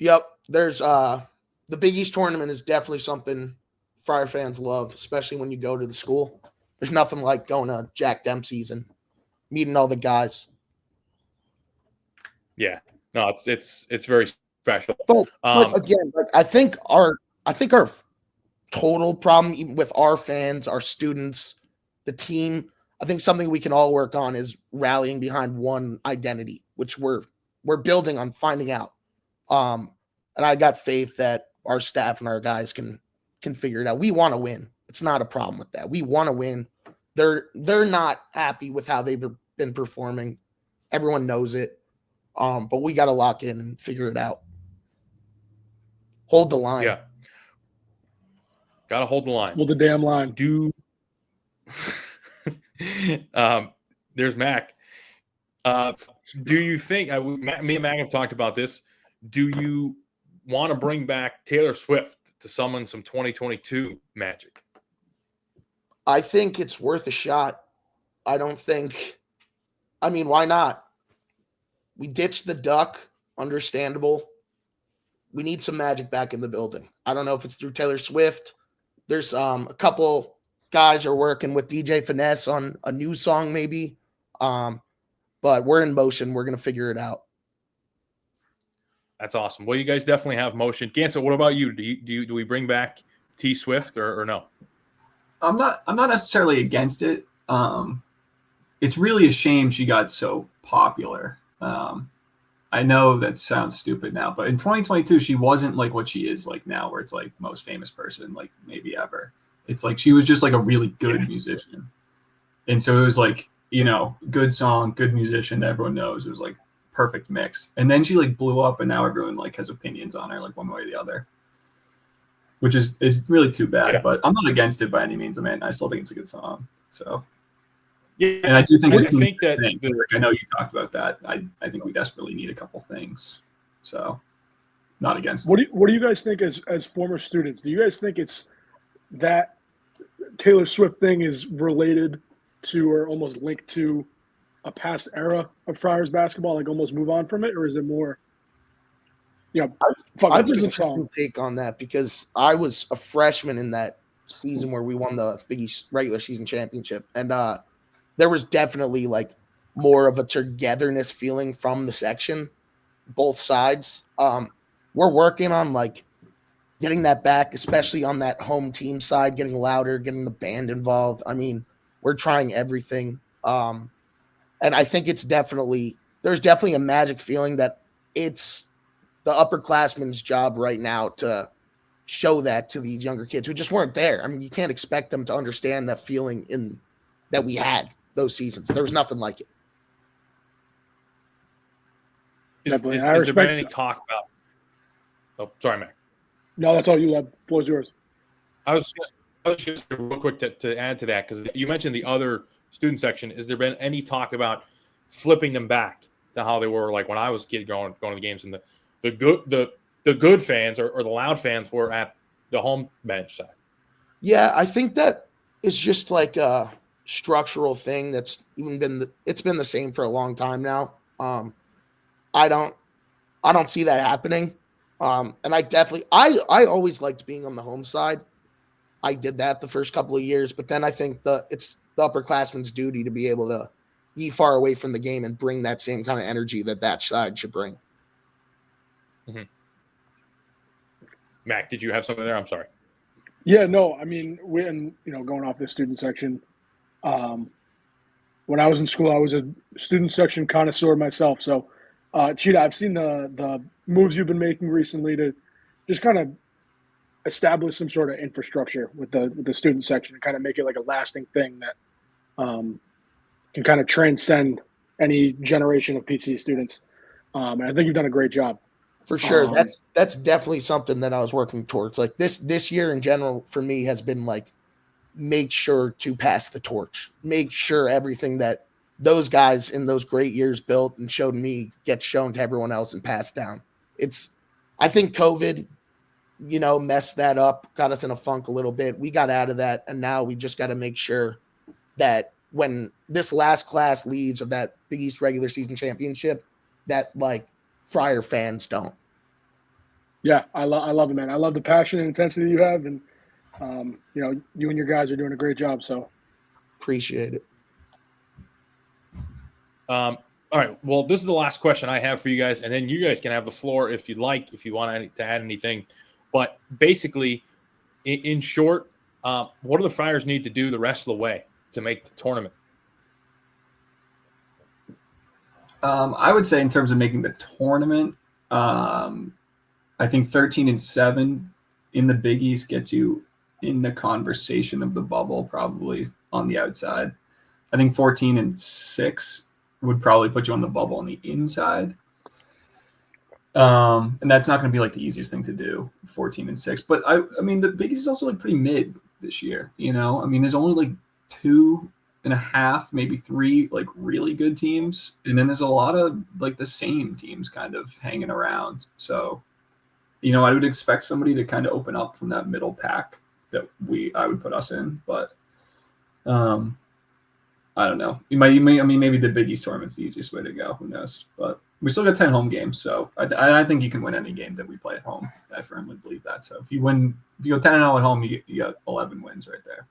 Yep. There's the Big East tournament is definitely something Friar fans love, especially when you go to the school. There's nothing like going to Jack Dempsey's and meeting all the guys. Yeah. No, it's very special. But again, I think our total problem, even with our fans, our students, the team, I think something we can all work on is rallying behind one identity, which we're building on finding out. And I got faith that our staff and our guys can figure it out. We want to win. It's not a problem with that. We want to win. They're not happy with how they've been performing. Everyone knows it. But we got to lock in and figure it out. Hold the line. Yeah. Got to hold the line. Hold the damn line. There's Mac. Do you think me and Mac have talked about this? Do you want to bring back Taylor Swift to summon some 2022 magic? I think it's worth a shot. Why not? We ditched the duck. Understandable. We need some magic back in the building. I don't know if it's through Taylor Swift. There's a couple guys are working with DJ Finesse on a new song maybe. But we're in motion. We're going to figure it out. That's awesome. Well, you guys definitely have motion. Gansett, what about you? Do we bring back T Swift or no? I'm not necessarily against it. It's really a shame she got so popular. I know that sounds stupid now, but in 2022, she wasn't like what she is like now, where it's like most famous person, like maybe ever. It's like she was just like a really good musician. And so it was like, good song, good musician that everyone knows. It was like perfect mix. And then she like blew up, and now everyone like has opinions on her, like one way or the other, which is really too bad. Yeah. But I'm not against it by any means. I still think it's a good song. So. Yeah, and I do think I know you talked about that. I think we desperately need a couple things. So, not against. What do you guys think as former students? Do you guys think it's that Taylor Swift thing is related to or almost linked to a past era of Friars basketball, like almost move on from it, or is it more, I have an just a interesting song? take on that because I was a freshman in that season where we won the Big East regular season championship, and there was definitely like more of a togetherness feeling from the section, both sides. We're working on like getting that back, especially on that home team side, getting louder, getting the band involved. I mean, we're trying everything. And I think there's definitely a magic feeling that it's the upperclassmen's job right now to show that to these younger kids who just weren't there. I mean, you can't expect them to understand that feeling that we had those seasons. There was nothing like it. Has there been any talk about? Oh, sorry, Mac. No, that's all you have. Floor's yours. I was just real quick to add to that because you mentioned the other student section. Has there been any talk about flipping them back to how they were like when I was a kid going to the games, and the good fans or the loud fans were at the home bench side? Yeah, I think that it's just like a structural thing that's it's been the same for a long time now. I don't see that happening. And I always liked being on the home side. I did that the first couple of years, but then I think it's the upperclassmen's duty to be able to be far away from the game and bring that same kind of energy that side should bring. Mm-hmm. Mac, did you have something there? I'm sorry. Yeah, no, I mean, going off this student section, when I was in school, I was a student section connoisseur myself. So, Cheetah, I've seen the moves you've been making recently to just kind of establish some sort of infrastructure with the student section and kind of make it like a lasting thing that can kind of transcend any generation of PC students. And I think you've done a great job. For sure. That's definitely something that I was working towards. Like this year in general for me has been like, make sure to pass the torch, make sure everything that those guys in those great years built and showed me gets shown to everyone else and passed down. I think COVID, messed that up, got us in a funk a little bit. We got out of that. And now we just got to make sure that when this last class leaves of that Big East regular season championship, that like Friar fans don't. Yeah, I love it, man. I love the passion and intensity you have. And, you and your guys are doing a great job. So appreciate it. All right. Well, this is the last question I have for you guys, and then you guys can have the floor if you'd like, if you want to add anything. But basically, in short, what do the Friars need to do the rest of the way to make the tournament? I would say in terms of making the tournament, I think 13-7 in the Big East gets you in the conversation of the bubble, probably on the outside. I think 14-6 would probably put you on the bubble on the inside. And that's not going to be like the easiest thing to do, 14-6. But I mean, the Big East is also like pretty mid this year. I mean, there's only like 2.5, maybe 3 like really good teams, and then there's a lot of like the same teams kind of hanging around. So, I would expect somebody to kind of open up from that middle pack that I would put us in, but I don't know. Maybe the Big East tournament's the easiest way to go. Who knows? But we still got 10 home games, so I think you can win any game that we play at home. I firmly believe that. So if you go 10-0 at home, you got 11 wins right there.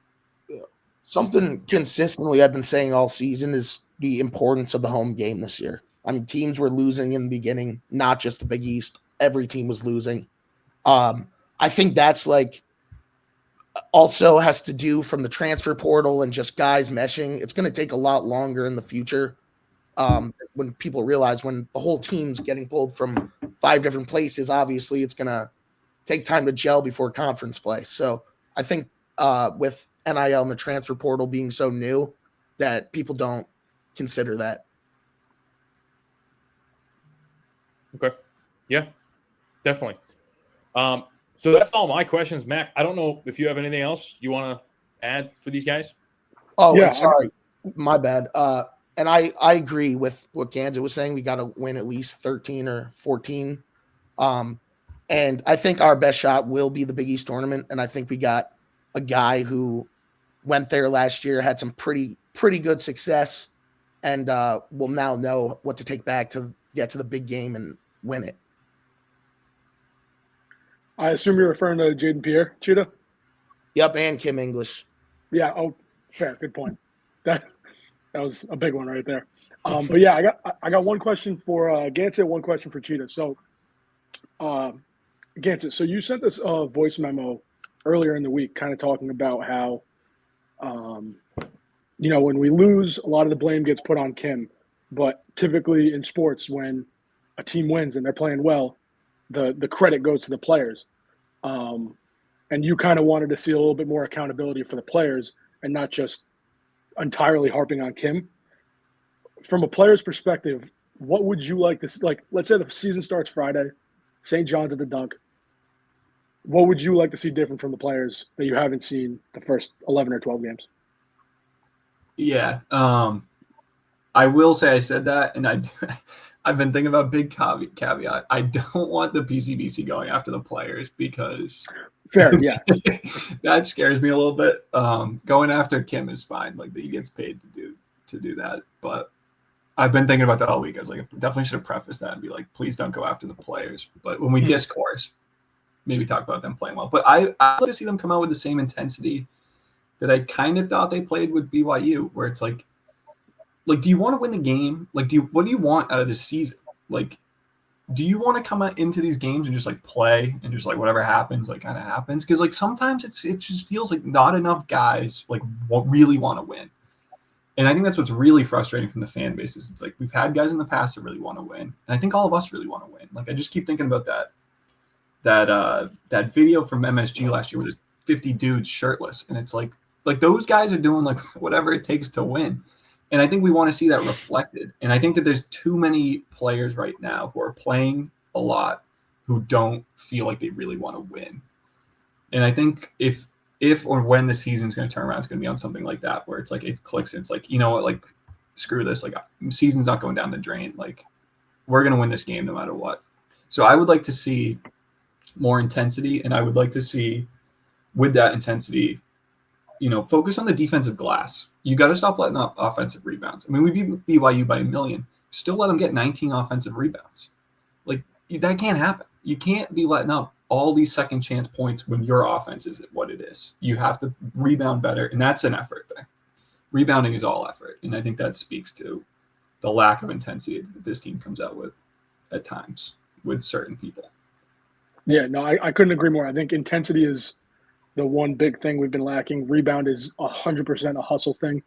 Yeah. Something consistently I've been saying all season is the importance of the home game this year. I mean, teams were losing in the beginning, not just the Big East. Every team was losing. I think that's like also has to do from the transfer portal and just guys meshing. It's going to take a lot longer in the future when people realize when the whole team's getting pulled from 5 different places. Obviously, it's going to take time to gel before conference play. So I think with NIL and the transfer portal being so new that people don't consider that. Okay. Yeah, definitely. So that's all my questions, Mac. I don't know if you have anything else you want to add for these guys. Oh, yeah, sorry. My bad. And I agree with what Ganza was saying. We got to win at least 13 or 14. And I think our best shot will be the Big East tournament. And I think we got a guy who went there last year, had some pretty pretty good success, and we'll now know what to take back to get to the big game and win it. I assume you're referring to Jaden Pierre, Cheetah? Yep, and Kim English. Yeah. Oh, fair. Good point. That was a big one right there. But yeah, I got one question for Gansett, one question for Cheetah. So, Gansett, so you sent this voice memo earlier in the week, kind of talking about how, when we lose, a lot of the blame gets put on Kim. But typically in sports, when a team wins and they're playing well, the credit goes to the players. And you kind of wanted to see a little bit more accountability for the players and not just entirely harping on Kim. From a player's perspective, what would you like to see? Like, let's say the season starts Friday, St. John's at the Dunk. What would you like to see different from the players that you haven't seen the first 11 or 12 games? Yeah. I will say I said that, and I've been thinking about big caveat. I don't want the PCBC going after the players because fair, yeah, that scares me a little bit. Going after Kim is fine; like he gets paid to do that. But I've been thinking about that all week. I was like, I definitely should have prefaced that and be like, please don't go after the players. But when we discourse, maybe talk about them playing well. But I like to see them come out with the same intensity that I kind of thought they played with BYU, where it's like, do you want to win the game? Like, what do you want out of this season? Like, do you want to come out into these games and just like play and just like whatever happens, like kind of happens? Because like sometimes it just feels like not enough guys like really want to win. And I think that's what's really frustrating from the fan base is it's like we've had guys in the past that really want to win. And I think all of us really want to win. Like I just keep thinking about that video from MSG last year where there's 50 dudes shirtless. And it's like those guys are doing like whatever it takes to win. And I think we want to see that reflected. And I think that there's too many players right now who are playing a lot who don't feel like they really want to win. And I think if or when the season's going to turn around, it's going to be on something like that, where it's like it clicks and it's like, you know what, like screw this. Like season's not going down the drain. Like we're going to win this game no matter what. So I would like to see more intensity. And I would like to see with that intensity, focus on the defensive glass. You got to stop letting up offensive rebounds. I mean, we beat BYU by 1 million. Still let them get 19 offensive rebounds. Like, that can't happen. You can't be letting up all these second chance points when your offense is what it is. You have to rebound better, and that's an effort thing. Rebounding is all effort, and I think that speaks to the lack of intensity that this team comes out with at times with certain people. Yeah, no, I couldn't agree more. I think intensity is the one big thing we've been lacking. Rebound is 100% a hustle thing.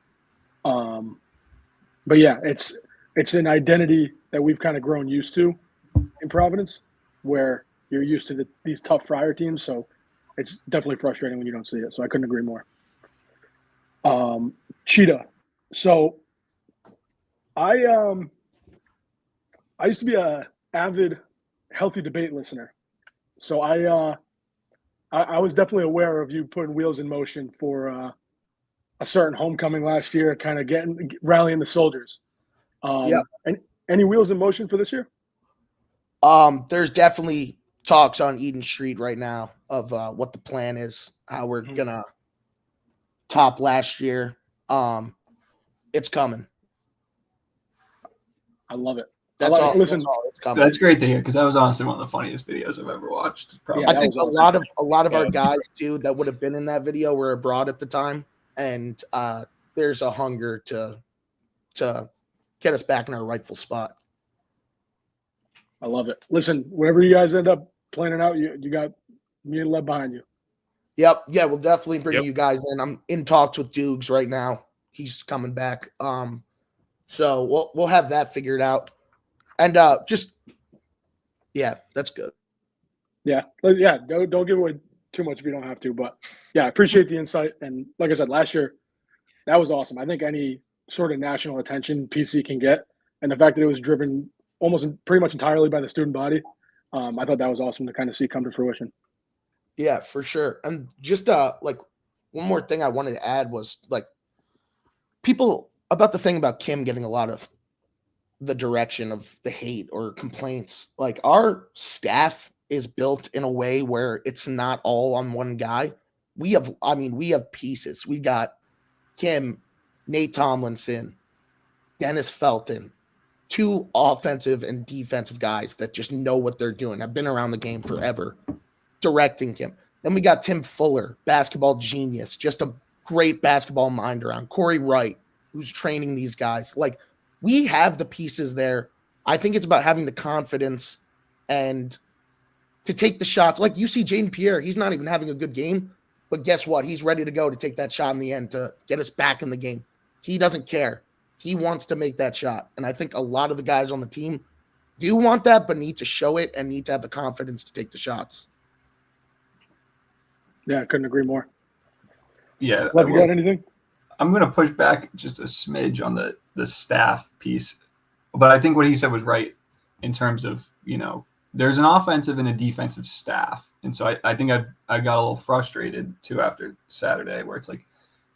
But yeah, it's an identity that we've kind of grown used to in Providence, where you're used to these tough Friar teams. So it's definitely frustrating when you don't see it. So I couldn't agree more. Cheetah. So I used to be a avid healthy debate listener. So I was definitely aware of you putting wheels in motion for a certain homecoming last year, kind of rallying the soldiers. Yeah. And any wheels in motion for this year? There's definitely talks on Eden Street right now of what the plan is, how we're gonna top last year. It's coming. I love it. That's all. Listen, It's coming. That's great to hear because that was honestly one of the funniest videos I've ever watched. Probably. Yeah, I think was a lot of our guys too that would have been in that video were abroad at the time, and there's a hunger to get us back in our rightful spot. I love it. Listen, wherever you guys end up planning out, you got me and Leb behind you. Yep. Yeah, we'll definitely bring you guys in. I'm in talks with Dukes right now. He's coming back. So we'll have that figured out. And that's good. Yeah. Don't give away too much if you don't have to. But yeah, I appreciate the insight. And like I said, last year, that was awesome. I think any sort of national attention PC can get, and the fact that it was driven almost pretty much entirely by the student body, I thought that was awesome to kind of see come to fruition. Yeah, for sure. And just like one more thing I wanted to add was like people about the thing about Kim getting a lot of the direction of the hate or complaints. Like our staff is built in a way where it's not all on one guy. We have pieces. We got Kim, Nate Tomlinson, Dennis Felton, two offensive and defensive guys that just know what they're doing. I've been around the game forever, directing him. Then we got Tim Fuller, basketball genius, just a great basketball mind around. Corey Wright, who's training these guys. Like, we have the pieces there. I think it's about having the confidence and to take the shots. Like, you see Jaden Pierre, he's not even having a good game, but guess what? He's ready to go to take that shot in the end to get us back in the game. He doesn't care. He wants to make that shot. And I think a lot of the guys on the team do want that, but need to show it and need to have the confidence to take the shots. Yeah, I couldn't agree more. Yeah. Love, you got anything? I'm going to push back just a smidge on the staff piece. But I think what he said was right in terms of, there's an offensive and a defensive staff. And so I think I got a little frustrated too after Saturday where it's like,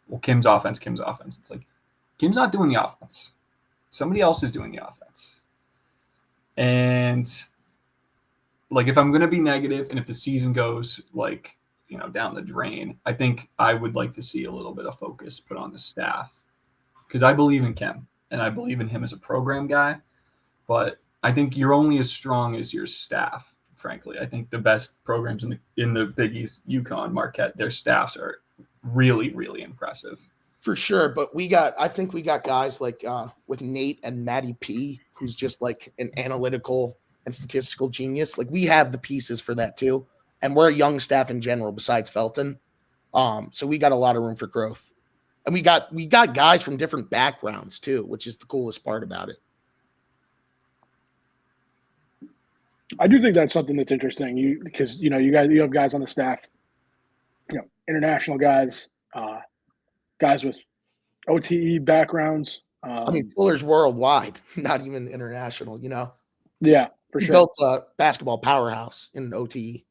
well, Kim's offense. It's like, Kim's not doing the offense. Somebody else is doing the offense. And like, if I'm going to be negative and if the season goes like, down the drain, I think I would like to see a little bit of focus put on the staff because I believe in Kim and I believe in him as a program guy, but I think you're only as strong as your staff. Frankly, I think the best programs in the Big East, UConn, Marquette, their staffs are really, really impressive. For sure, but I think we got guys like with Nate and Matty P, who's just like an analytical and statistical genius. Like, we have the pieces for that too. And we're a young staff in general besides Felton. So we got a lot of room for growth. And we got guys from different backgrounds too, which is the coolest part about it. I do think that's something that's interesting. Because you have guys on the staff, international guys, guys with OTE backgrounds. Fuller's worldwide, not even international, Yeah, for he sure. built a basketball powerhouse in OTE.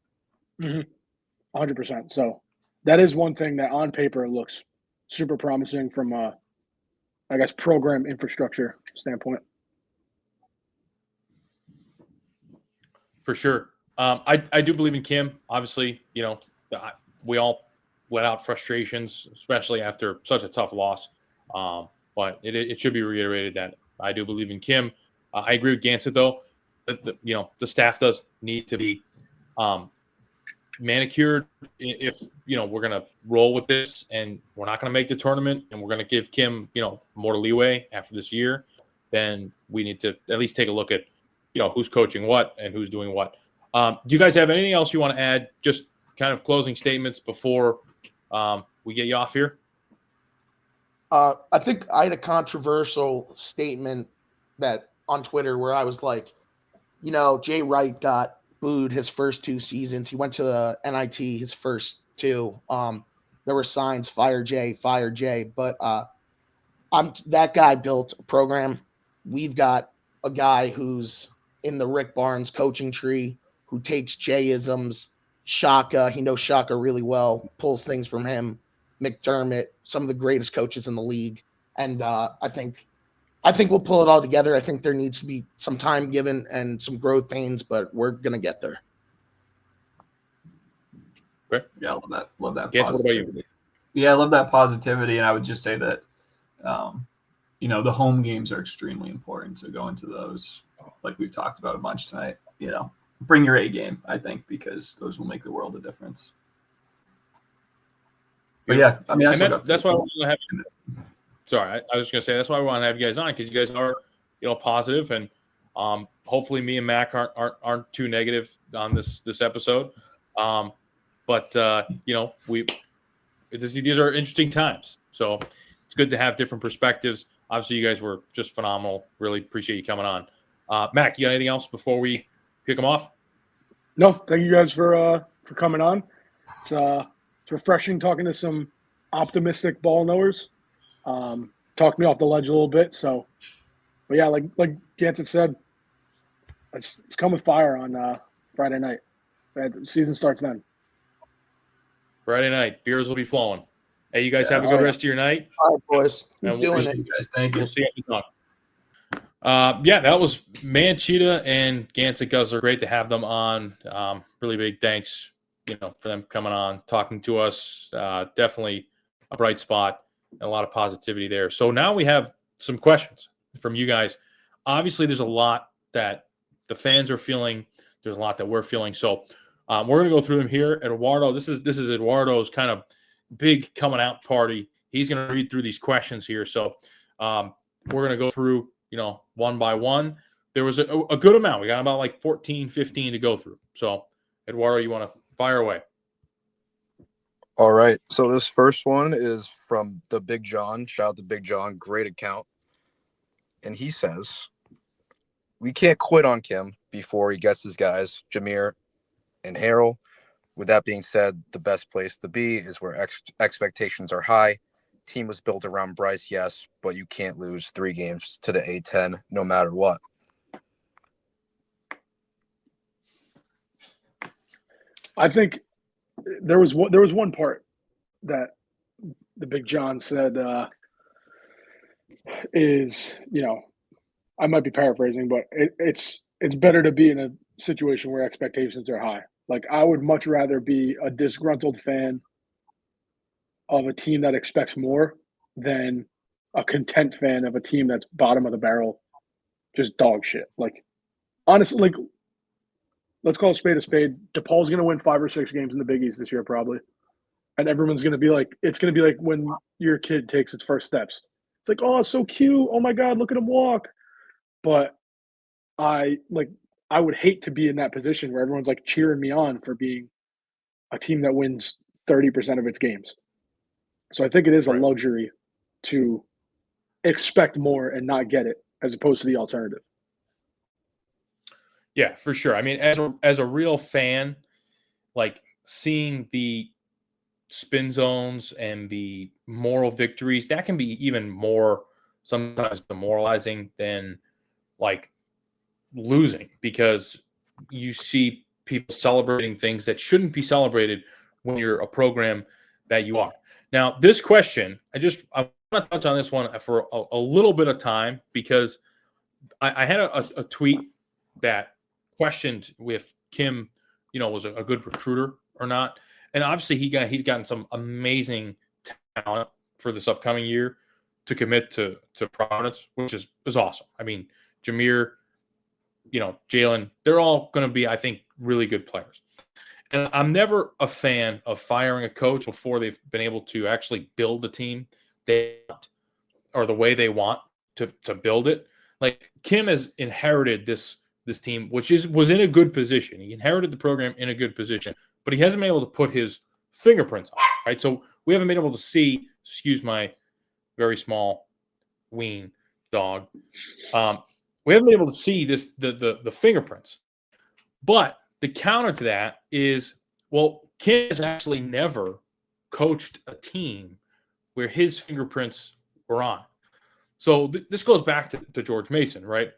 100%. So that is one thing that on paper looks super promising from a, program infrastructure standpoint. For sure. I do believe in Kim. Obviously, we all let out frustrations, especially after such a tough loss. But it should be reiterated that I do believe in Kim. I agree with Gansett, though. The staff does need to be manicured if we're going to roll with this and we're not going to make the tournament and we're going to give Kim more leeway after this year, then we need to at least take a look at who's coaching what and who's doing what. Do you guys have anything else you want to add, just kind of closing statements before we get you off here? I think I had a controversial statement that on Twitter where I was like, Jay Wright got booed his first 2 seasons. He went to the NIT his first 2. There were signs, fire Jay, but that guy built a program. We've got a guy who's in the Rick Barnes coaching tree who takes Jay-isms, Shaka. He knows Shaka really well, pulls things from him, McDermott, some of the greatest coaches in the league. And I think we'll pull it all together. I think there needs to be some time given and some growth pains, but we're going to get there. Right. Yeah, I love that. Guess what about you? Yeah, I love that positivity. And I would just say that, the home games are extremely important to go into those, like we've talked about a bunch tonight. Bring your A game, I think, because those will make the world a difference. But yeah, that's why I want to have you. Sorry, I was just going to say that's why we want to have you guys on, because you guys are, positive, and hopefully me and Mac aren't too negative on this episode. But these are interesting times, so it's good to have different perspectives. Obviously, you guys were just phenomenal. Really appreciate you coming on. Mac, you got anything else before we kick them off? No, thank you guys for coming on. It's refreshing talking to some optimistic ball knowers. Talked me off the ledge a little bit. So, but yeah, like Gansett said, it's come with fire on Friday night. The season starts then. Friday night, beers will be flowing. Hey, you guys have a good rest of your night. All right, boys. And Doing it. Guys, thank you. We'll see you at the talk. That was Manchita and Gansett Guzzler. Great to have them on. Really big thanks, for them coming on, talking to us. Definitely a bright spot and a lot of positivity there. So now we have some questions from you guys. Obviously, there's a lot that the fans are feeling. There's a lot that we're feeling. So we're going to go through them here. Eduardo, this is Eduardo's kind of big coming out party. He's going to read through these questions here. So we're going to go through, one by one. There was a good amount. We got about like 14, 15 to go through. So, Eduardo, you want to fire away? All right. So this first one is from the Big John. Shout out to Big John. Great account. And he says, we can't quit on Kim before he gets his guys, Jameer and Harrell. With that being said, the best place to be is where expectations are high. Team was built around Bryce, yes, but you can't lose 3 games to the A-10 no matter what. I think there was one part that the Big John said is, I might be paraphrasing, but it's better to be in a situation where expectations are high. Like, I would much rather be a disgruntled fan of a team that expects more than a content fan of a team that's bottom of the barrel, just dog shit. Like, honestly, like, let's call a spade a spade. DePaul's going to win 5 or 6 games in the Big East this year, probably. And everyone's going to be like, it's going to be like when your kid takes its first steps. It's like, oh, so cute. Oh my God, look at him walk. But I would hate to be in that position where everyone's like cheering me on for being a team that wins 30% of its games. So I think it is a luxury to expect more and not get it, as opposed to the alternative. Yeah, for sure. I mean, as a real fan, like seeing the spin zones and the moral victories, that can be even more sometimes demoralizing than like losing, because you see people celebrating things that shouldn't be celebrated when you're a program that you are. Now, this question, I want to touch on this one for a little bit of time, because I had a tweet that questioned if Kim, was a good recruiter or not. And obviously he's gotten some amazing talent for this upcoming year to commit to Providence, which is awesome. I mean, Jameer, Jalen, they're all going to be, I think, really good players. And I'm never a fan of firing a coach before they've been able to actually build the team they want, or the way they want to build it. Like, Kim has inherited this team, which was in a good position. He inherited the program in a good position, but he hasn't been able to put his fingerprints on it, right? So we haven't been able to see, excuse my very small ween dog. We haven't been able to see the fingerprints. But the counter to that is, well, Kim has actually never coached a team where his fingerprints were on. So this goes back to George Mason, right?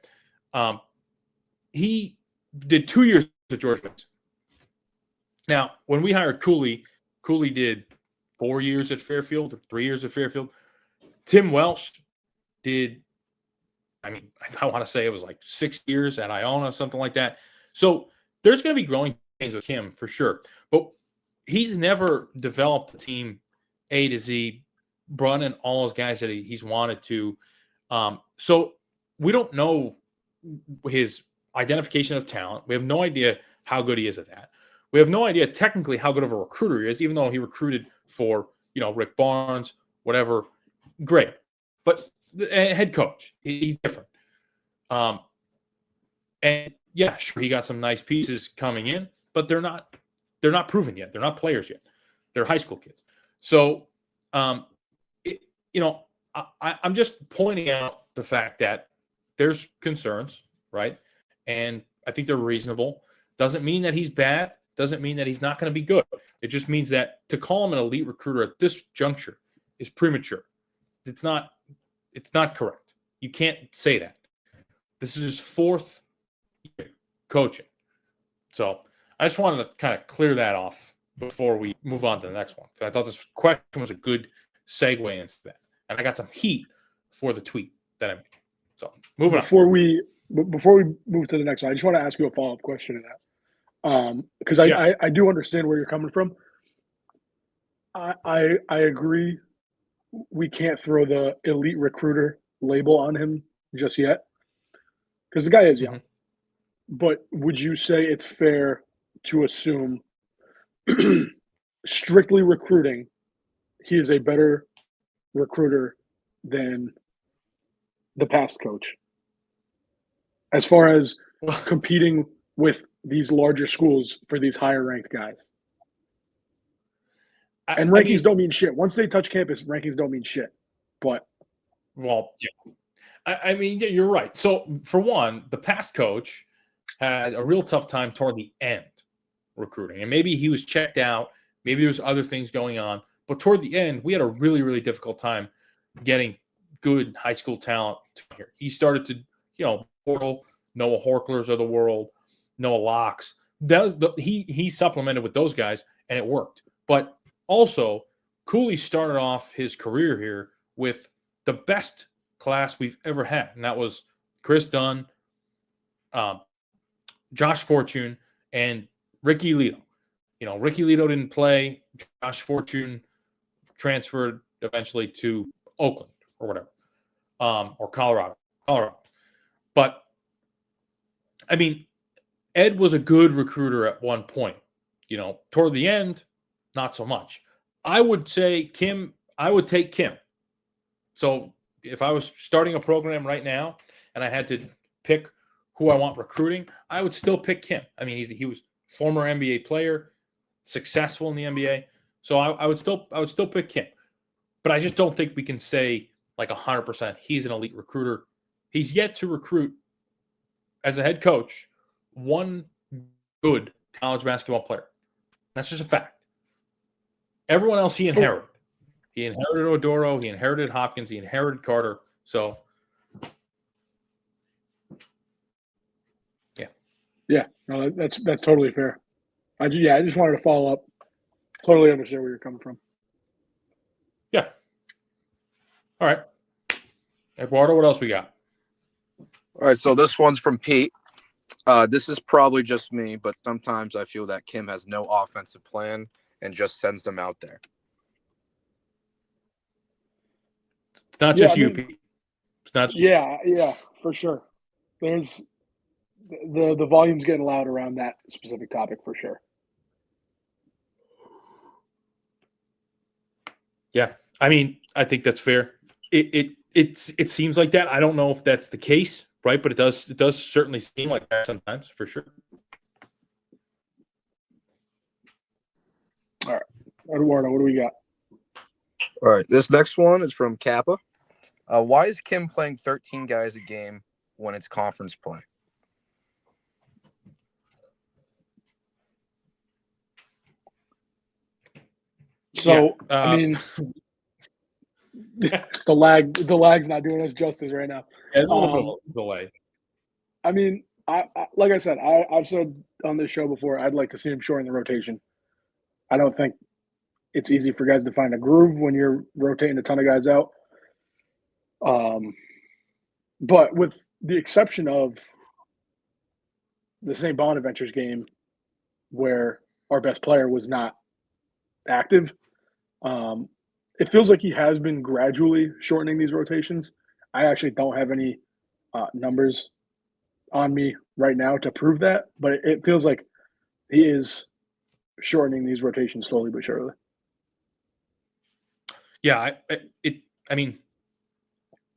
He did 2 years to George Mason. Now, when we hired Cooley did 4 years at Fairfield or 3 years at Fairfield. Tim Welsh did, I want to say it was like 6 years at Iona, something like that. So there's going to be growing pains with him for sure. But he's never developed the team A to Z, brought in all those guys that he's wanted to. So we don't know his identification of talent. We have no idea how good he is at that. We have no idea technically how good of a recruiter he is, even though he recruited for, Rick Barnes, whatever. Great. But the head coach, he's different. And yeah, sure, he got some nice pieces coming in, but they're not proven yet. They're not players yet. They're high school kids. So, I'm just pointing out the fact that there's concerns, right? And I think they're reasonable. Doesn't mean that he's bad. Doesn't mean that he's not going to be good. It just means that to call him an elite recruiter at this juncture is premature. It's not correct. You can't say that. This is his 4th year coaching. So I just wanted to kind of clear that off before we move on to the next one, because I thought this question was a good segue into that. And I got some heat for the tweet that I made. So moving on. Before we move to the next one, I just want to ask you a follow-up question to that. Because I do understand where you're coming from. I agree we can't throw the elite recruiter label on him just yet because the guy is young. But would you say it's fair to assume, strictly recruiting, he is a better recruiter than the past coach? As far as competing with these larger schools for these higher ranked guys. And rankings don't mean shit. Once they touch campus, rankings don't mean shit. But yeah. I mean, yeah, you're right. So for one, the past coach had a real tough time toward the end recruiting. And maybe he was checked out. Maybe there's other things going on. But toward the end, we had a really, really difficult time getting good high school talent here. He started to, portal Noah Horklers of the world, Noah Locks. He supplemented with those guys, and it worked. But also, Cooley started off his career here with the best class we've ever had, and that was Chris Dunn, Josh Fortune, and Ricky Lito. Ricky Lito didn't play. Josh Fortune transferred eventually to Oakland or whatever, or Colorado. But, I mean, Ed was a good recruiter at one point. Toward the end, not so much. I would say I would take Kim. So if I was starting a program right now and I had to pick who I want recruiting, I would still pick Kim. I mean, he was former NBA player, successful in the NBA. So I would still pick Kim. But I just don't think we can say like 100% he's an elite recruiter. He's yet to recruit, as a head coach, one good college basketball player. That's just a fact. Everyone else he inherited. He inherited Odoro. He inherited Hopkins. He inherited Carter. So, yeah. Yeah, no, that's totally fair. I just wanted to follow up. Totally understand where you're coming from. Yeah. All right. Eduardo, what else we got? All right, so this one's from Pete. This is probably just me, but sometimes I feel that Kim has no offensive plan and just sends them out there. It's not just you, Pete. It's not just yeah, for sure. There's the volume's getting loud around that specific topic for sure. Yeah, I mean, I think that's fair. It seems like that. I don't know if that's the case, right? But it does certainly seem like that sometimes, for sure. All right, Eduardo, what do we got? All right, this next one is from Kappa. Why is Kim playing 13 guys a game when it's conference play? So, I mean, the lag's not doing us justice right now. There's a little bit of delay. I mean, I like I said, I've said on this show before, I'd like to see him shorten the rotation. I don't think it's easy for guys to find a groove when you're rotating a ton of guys out. But with the exception of the St. Bonaventure's game where our best player was not active, it feels like he has been gradually shortening these rotations. I actually don't have any numbers on me right now to prove that, but it feels like he is shortening these rotations slowly but surely. Yeah,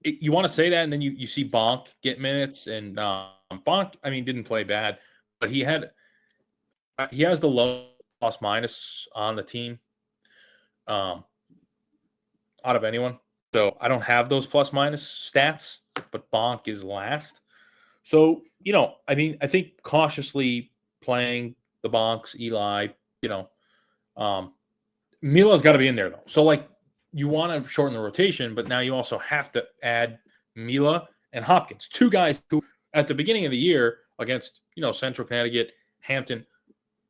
you want to say that, and then you see Bonk get minutes, and Bonk, I mean, didn't play bad, but he has the low plus minus on the team out of anyone. So I don't have those plus minus stats, but Bonk is last. So, I mean, I think cautiously playing the Bonks, Eli, Mila's got to be in there, though. So, like, you want to shorten the rotation, but now you also have to add Mila and Hopkins, two guys who at the beginning of the year against, Central Connecticut, Hampton,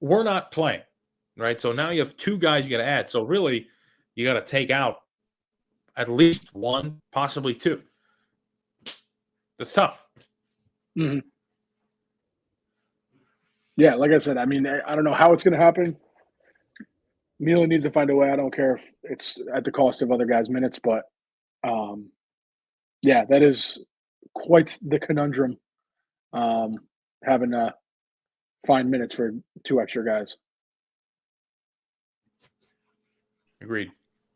were not playing, right? So now you have two guys you got to add. So really, you got to take out at least one, possibly two. That's tough. Mm-hmm. Yeah, like I said, I mean, I don't know how it's going to happen. Milan needs to find a way. I don't care if it's at the cost of other guys' minutes, but yeah, that is quite the conundrum. Having to find minutes for 2 extra guys. Agreed.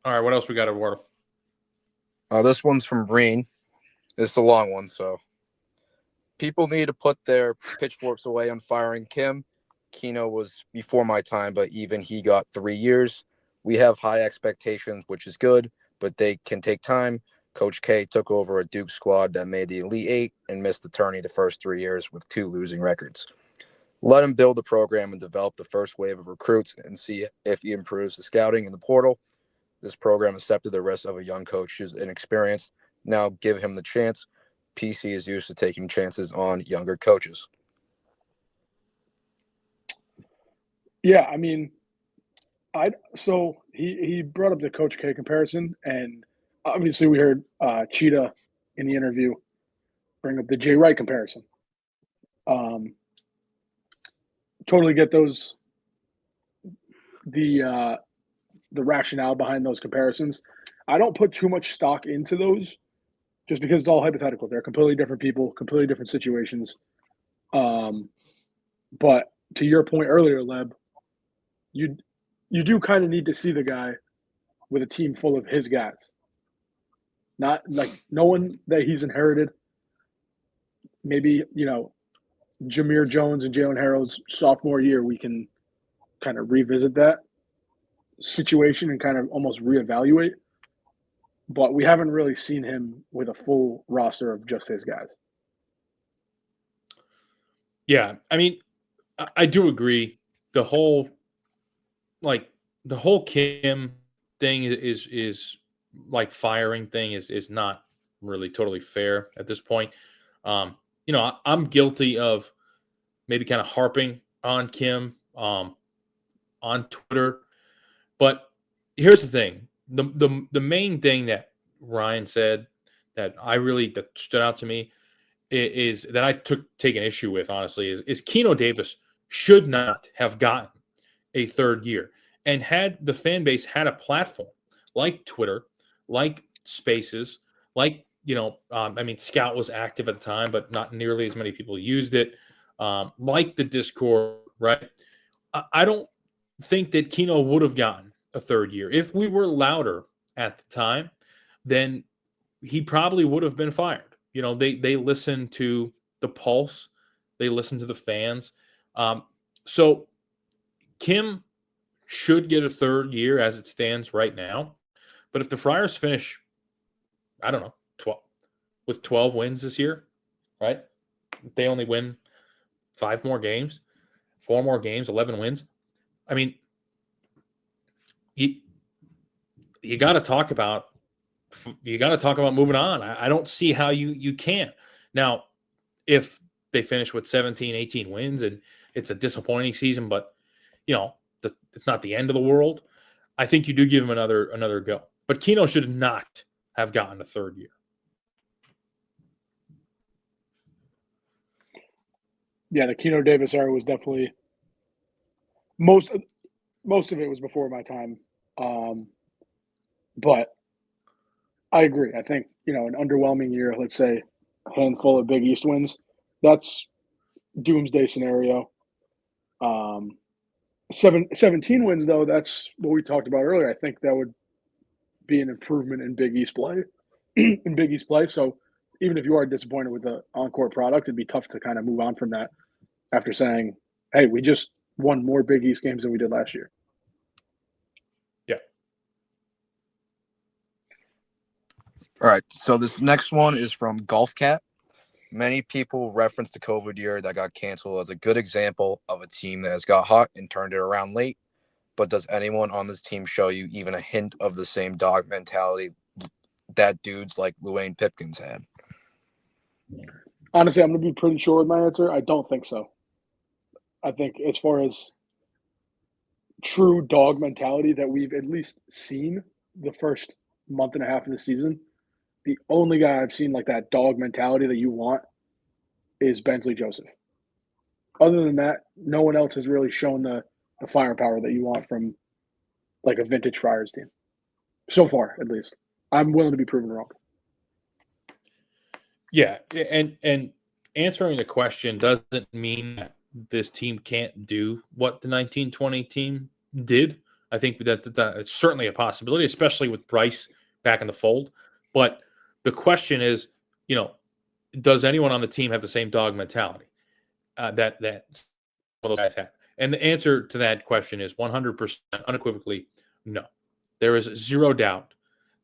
All right, what else we got, Eduardo? This one's from Breen. It's a long one, so people need to put their pitchforks away on firing Kim. Keno was before my time, but even he got 3 years. We have high expectations, which is good, but they can take time. Coach K took over a Duke squad that made the Elite Eight and missed the tourney the first 3 years with 2 losing records. Let him build the program and develop the first wave of recruits and see if he improves the scouting in the portal. This program accepted the risk of a young coach who's inexperienced. Now give him the chance. PC is used to taking chances on younger coaches. Yeah, I mean, so he brought up the Coach K comparison, and obviously we heard Cheetah in the interview bring up the Jay Wright comparison. Totally get those the rationale behind those comparisons. I don't put too much stock into those just because it's all hypothetical. They're completely different people, completely different situations. But to your point earlier, Leb, you do kind of need to see the guy with a team full of his guys. Not like no one that he's inherited. Maybe, Jameer Jones and Jalen Harrell's sophomore year, we can kind of revisit that situation and kind of almost reevaluate. But we haven't really seen him with a full roster of just his guys. Yeah, I mean, I do agree. The whole Kim thing is like firing thing is not really totally fair at this point. I'm guilty of maybe kind of harping on Kim on Twitter, but here's the thing: the main thing that Ryan said that stood out to me is that I take an issue with, honestly, is Keno Davis should not have gotten a 3rd year. And had the fan base had a platform like Twitter, like Spaces, like, Scout was active at the time, but not nearly as many people used it, like the Discord, right? I don't think that Keno would have gotten a 3rd year. If we were louder at the time, then he probably would have been fired. They listen to the pulse. They listen to the fans. So Kim should get a 3rd year as it stands right now. But if the Friars finish, I don't know, 12 wins this year, right? They only win 5 more games, 4 more games, 11 wins. I mean, you got to talk about moving on. I don't see how you can't. Now, if they finish with 17, 18 wins and it's a disappointing season, but it's not the end of the world, I think you do give him another go. But Keno should not have gotten a 3rd year. Yeah, the Keno Davis era was definitely most of it was before my time. But I agree. I think, an underwhelming year, let's say a handful of Big East wins, that's doomsday scenario. 17 wins, though, that's what we talked about earlier. I think that would be an improvement in Big East play. So even if you are disappointed with the on-court product, it'd be tough to kind of move on from that after saying, hey, we just won more Big East games than we did last year. Yeah. All right, so this next one is from Golf Cat. Many people reference the COVID year that got canceled as a good example of a team that has got hot and turned it around late. But does anyone on this team show you even a hint of the same dog mentality that dudes like Luane Pipkins had? Honestly, I'm going to be pretty sure with my answer. I don't think so. I think as far as true dog mentality that we've at least seen the first month and a half of the season, the only guy I've seen like that dog mentality that you want is Bensley Joseph. Other than that, no one else has really shown the firepower that you want from like a vintage Friars team. So far, at least. I'm willing to be proven wrong. Yeah, and answering the question doesn't mean that this team can't do what the 1920 team did. I think that it's certainly a possibility, especially with Bryce back in the fold. But the question is, does anyone on the team have the same dog mentality that one of those guys had? And the answer to that question is 100% unequivocally no. There is zero doubt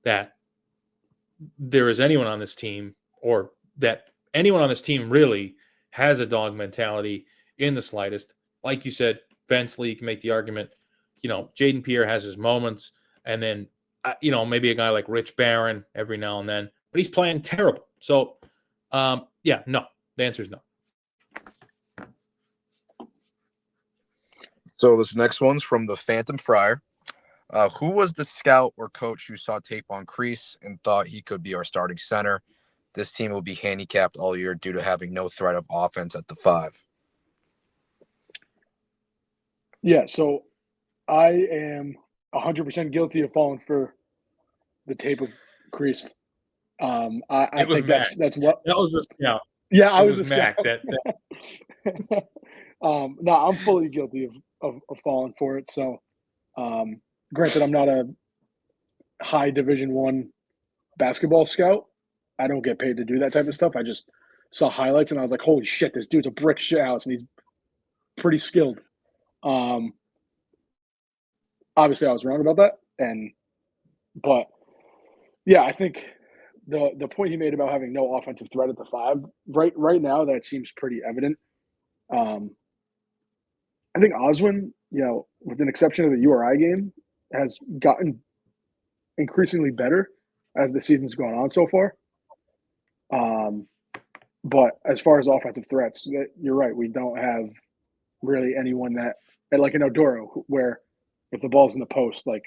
that there is anyone on this team, or that anyone on this team really has a dog mentality in the slightest. Like you said, Bensley, you can make the argument, Jaden Pierre has his moments, and then, maybe a guy like Rich Barron every now and then, but he's playing terrible. So, no, the answer is no. So this next one's from the Phantom Friar. Who was the scout or coach you saw tape on Kreese and thought he could be our starting center? This team will be handicapped all year due to having no threat of offense at the 5. Yeah, so I am 100% guilty of falling for the tape of Kreese. I think that's what that was just Yeah, I was the Mac. That no, I'm fully guilty of falling for it. So, granted, I'm not a high Division I basketball scout. I don't get paid to do that type of stuff. I just saw highlights and I was like, holy shit, this dude's a brick shit house and he's pretty skilled. Obviously I was wrong about that. But yeah, I think the point he made about having no offensive threat at the 5, right now, that seems pretty evident. I think Oswin, with an exception of the URI game, has gotten increasingly better as the season's gone on so far. But as far as offensive threats, you're right. We don't have really anyone that, like in Odoro, where if the ball's in the post, like,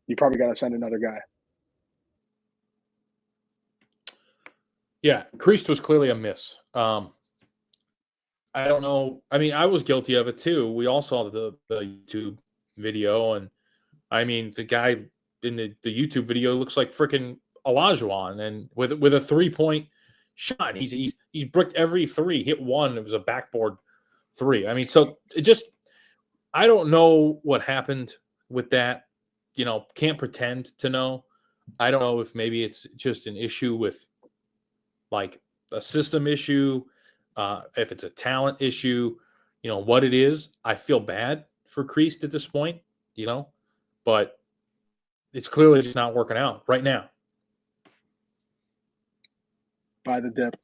you probably got to send another guy. Yeah, Kreese was clearly a miss. I don't know. I mean, I was guilty of it too. We all saw the YouTube video, and I mean, the guy in the YouTube video looks like freaking Olajuwon, and with a 3-point shot, he's bricked every 3, hit one. It was a backboard 3. I mean, so it just, I don't know what happened with that. Can't pretend to know. I don't know if maybe it's just an issue with like a system issue, if it's a talent issue, what it is. I feel bad for Kreese at this point, but it's clearly just not working out right now. Buy the dip.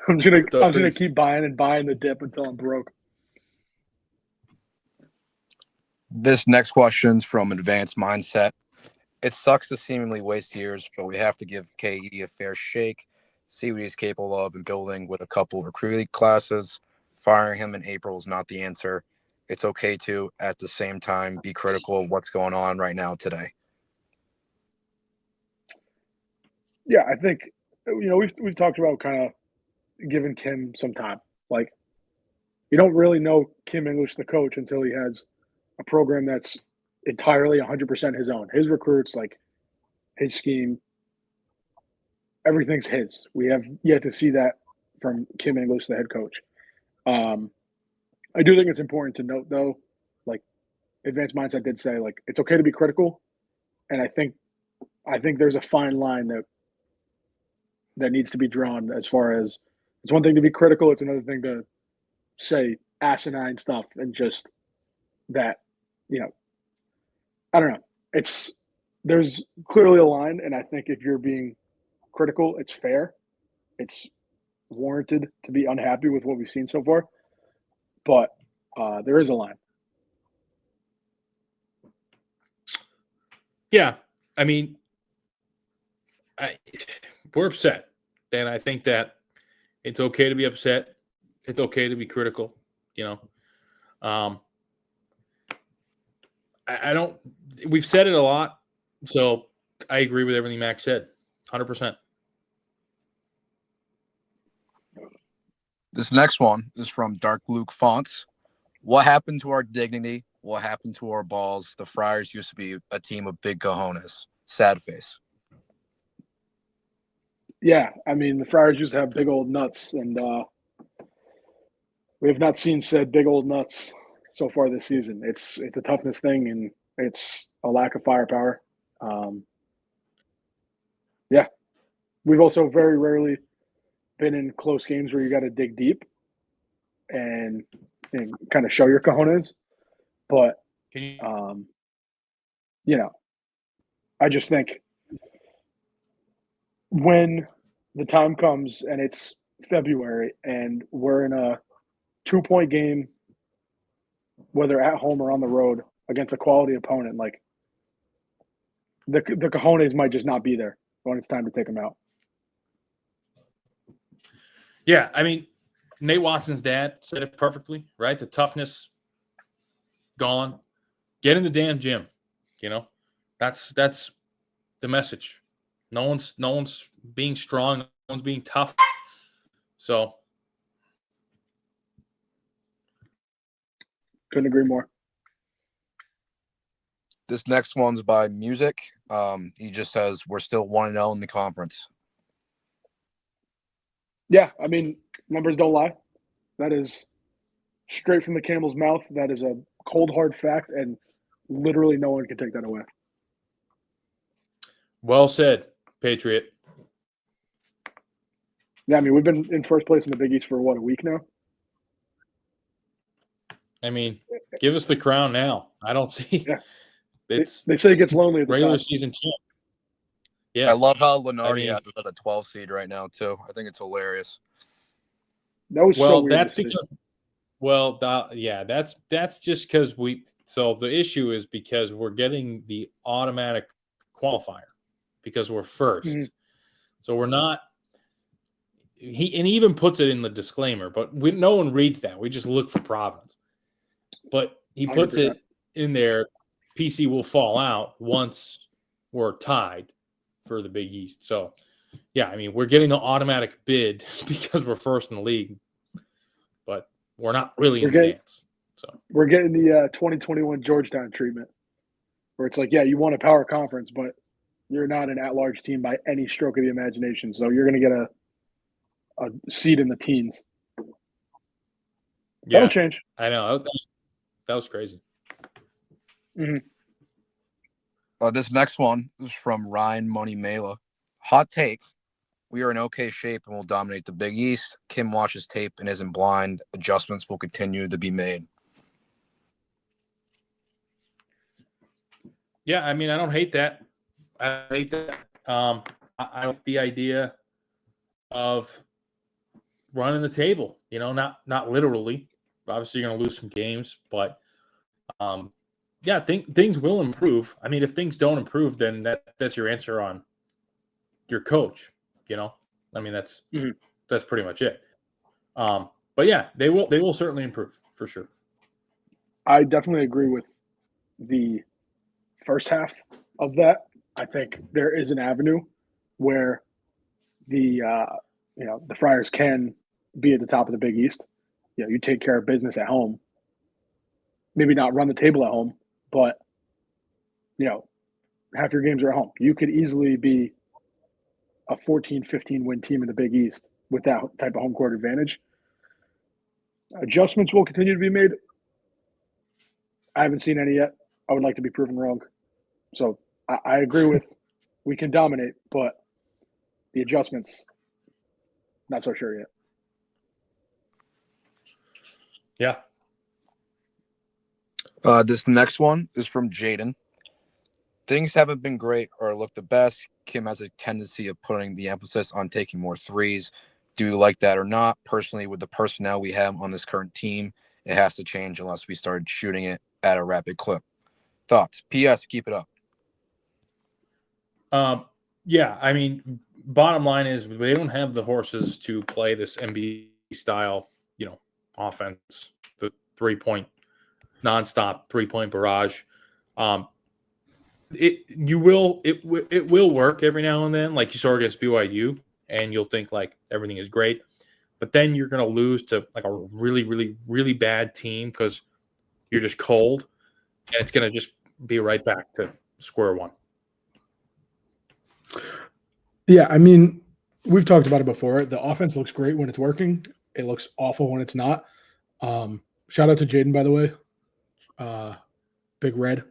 I'm gonna keep buying and buying the dip until I'm broke. This next question's from Advanced Mindset. It sucks to seemingly waste years, but we have to give KE a fair shake, see what he's capable of in building with a couple of recruiting classes. Firing him in April is not the answer. It's okay to, at the same time, be critical of what's going on right now today. Yeah, I think we've talked about kind of giving Kim some time. Like, you don't really know Kim English, the coach, until he has a program that's entirely 100% his own. His recruits, like his scheme, everything's his. We have yet to see that from Kim English, the head coach. I do think it's important to note, though, like Advanced Mindset did say, like, it's okay to be critical, and I think there's a fine line that needs to be drawn as far as it's one thing to be critical, it's another thing to say asinine stuff and just that, I don't know. There's clearly a line, and I think if you're being critical, it's fair. It's warranted to be unhappy with what we've seen so far, but there is a line. Yeah, I mean, we're upset, and I think that it's okay to be upset. It's okay to be critical. I don't. We've said it a lot, so I agree with everything Max said, 100%. This next one is from Dark Luke Fonts. What happened to our dignity What happened to our balls? The Friars used to be a team of big cojones. Sad face. Yeah, I mean, the Friars used to have big old nuts, and we have not seen said big old nuts so far this season. It's a toughness thing, and it's a lack of firepower. Yeah, we've also very rarely been in close games where you got to dig deep and kind of show your cojones. But Can you? I just think when the time comes and it's February and we're in a 2-point game, whether at home or on the road against a quality opponent, like the cojones might just not be there when it's time to take them out. Yeah, I mean, Nate Watson's dad said it perfectly, right? The toughness gone. Get in the damn gym. That's the message. No one's being strong. No one's being tough. So Couldn't agree more. This next one's by Music. He just says we're still 1-0 in the conference. Yeah, I mean, numbers don't lie. That is straight from the camel's mouth. That is a cold, hard fact, and literally no one can take that away. well said, Patriot. Yeah, I mean, we've been in first place in the Big East for, a week now? I mean, give us the crown now. I don't see. Yeah. It's They say it gets lonely at the regular top. season champ. Yeah, I love how Lenardi mean- has us at the 12 seed right now, too. I think it's hilarious. That was so well, weird. that's to see. because. Well, that's just because we. So the issue is because we're getting the automatic qualifier because we're 1st. Mm-hmm. So we're not. He even puts it in the disclaimer, but no one reads that. We just look for Providence. But he puts 100%. it in there. PC will fall out once we're tied for the Big East. So, yeah, I mean, we're getting the automatic bid because we're first in the league, but we're not really in the dance. So we're getting the 2021 Georgetown treatment, where it's like, yeah, you won a power conference, but you're not an at-large team by any stroke of the imagination. So you're going to get a seed in the teens. That'll change. I know that was crazy. Mm-hmm. This next one is from Ryan Money Mela. Hot take. We are in okay shape and will dominate the Big East. Kim watches tape and isn't blind. Adjustments will continue to be made. Yeah, I mean, I don't hate that. I hate that. I like the idea of running the table. Not literally. Obviously, you're going to lose some games, but yeah, things will improve. I mean, if things don't improve, then that's your answer on your coach. I mean, that's pretty much it. But yeah, they will certainly improve for sure. I definitely agree with the first half of that. I think there is an avenue where the Friars can be at the top of the Big East. You take care of business at home. Maybe not run the table at home, but half your games are at home. You could easily be a 14-15 win team in the Big East with that type of home court advantage. Adjustments will continue to be made. I haven't seen any yet. I would like to be proven wrong. So I agree with we can dominate, but the adjustments, not so sure yet. Yeah. This next one is from Jaden. Things haven't been great or look the best. Kim has a tendency of putting the emphasis on taking more threes. Do you like that or not? Personally, with the personnel we have on this current team, it has to change unless we started shooting it at a rapid clip. Thoughts? P.S. Keep it up. Yeah, I mean, bottom line is they don't have the horses to play this NBA style, offense, the 3-point nonstop 3-point barrage. It will work every now and then, like you saw against BYU, and you'll think like everything is great, but then you're going to lose to like a really, really, really bad team because you're just cold. And it's going to just be right back to square one. Yeah, I mean, we've talked about it before. The offense looks great when it's working. It looks awful when it's not. Shout out to Jaden, by the way. Big Red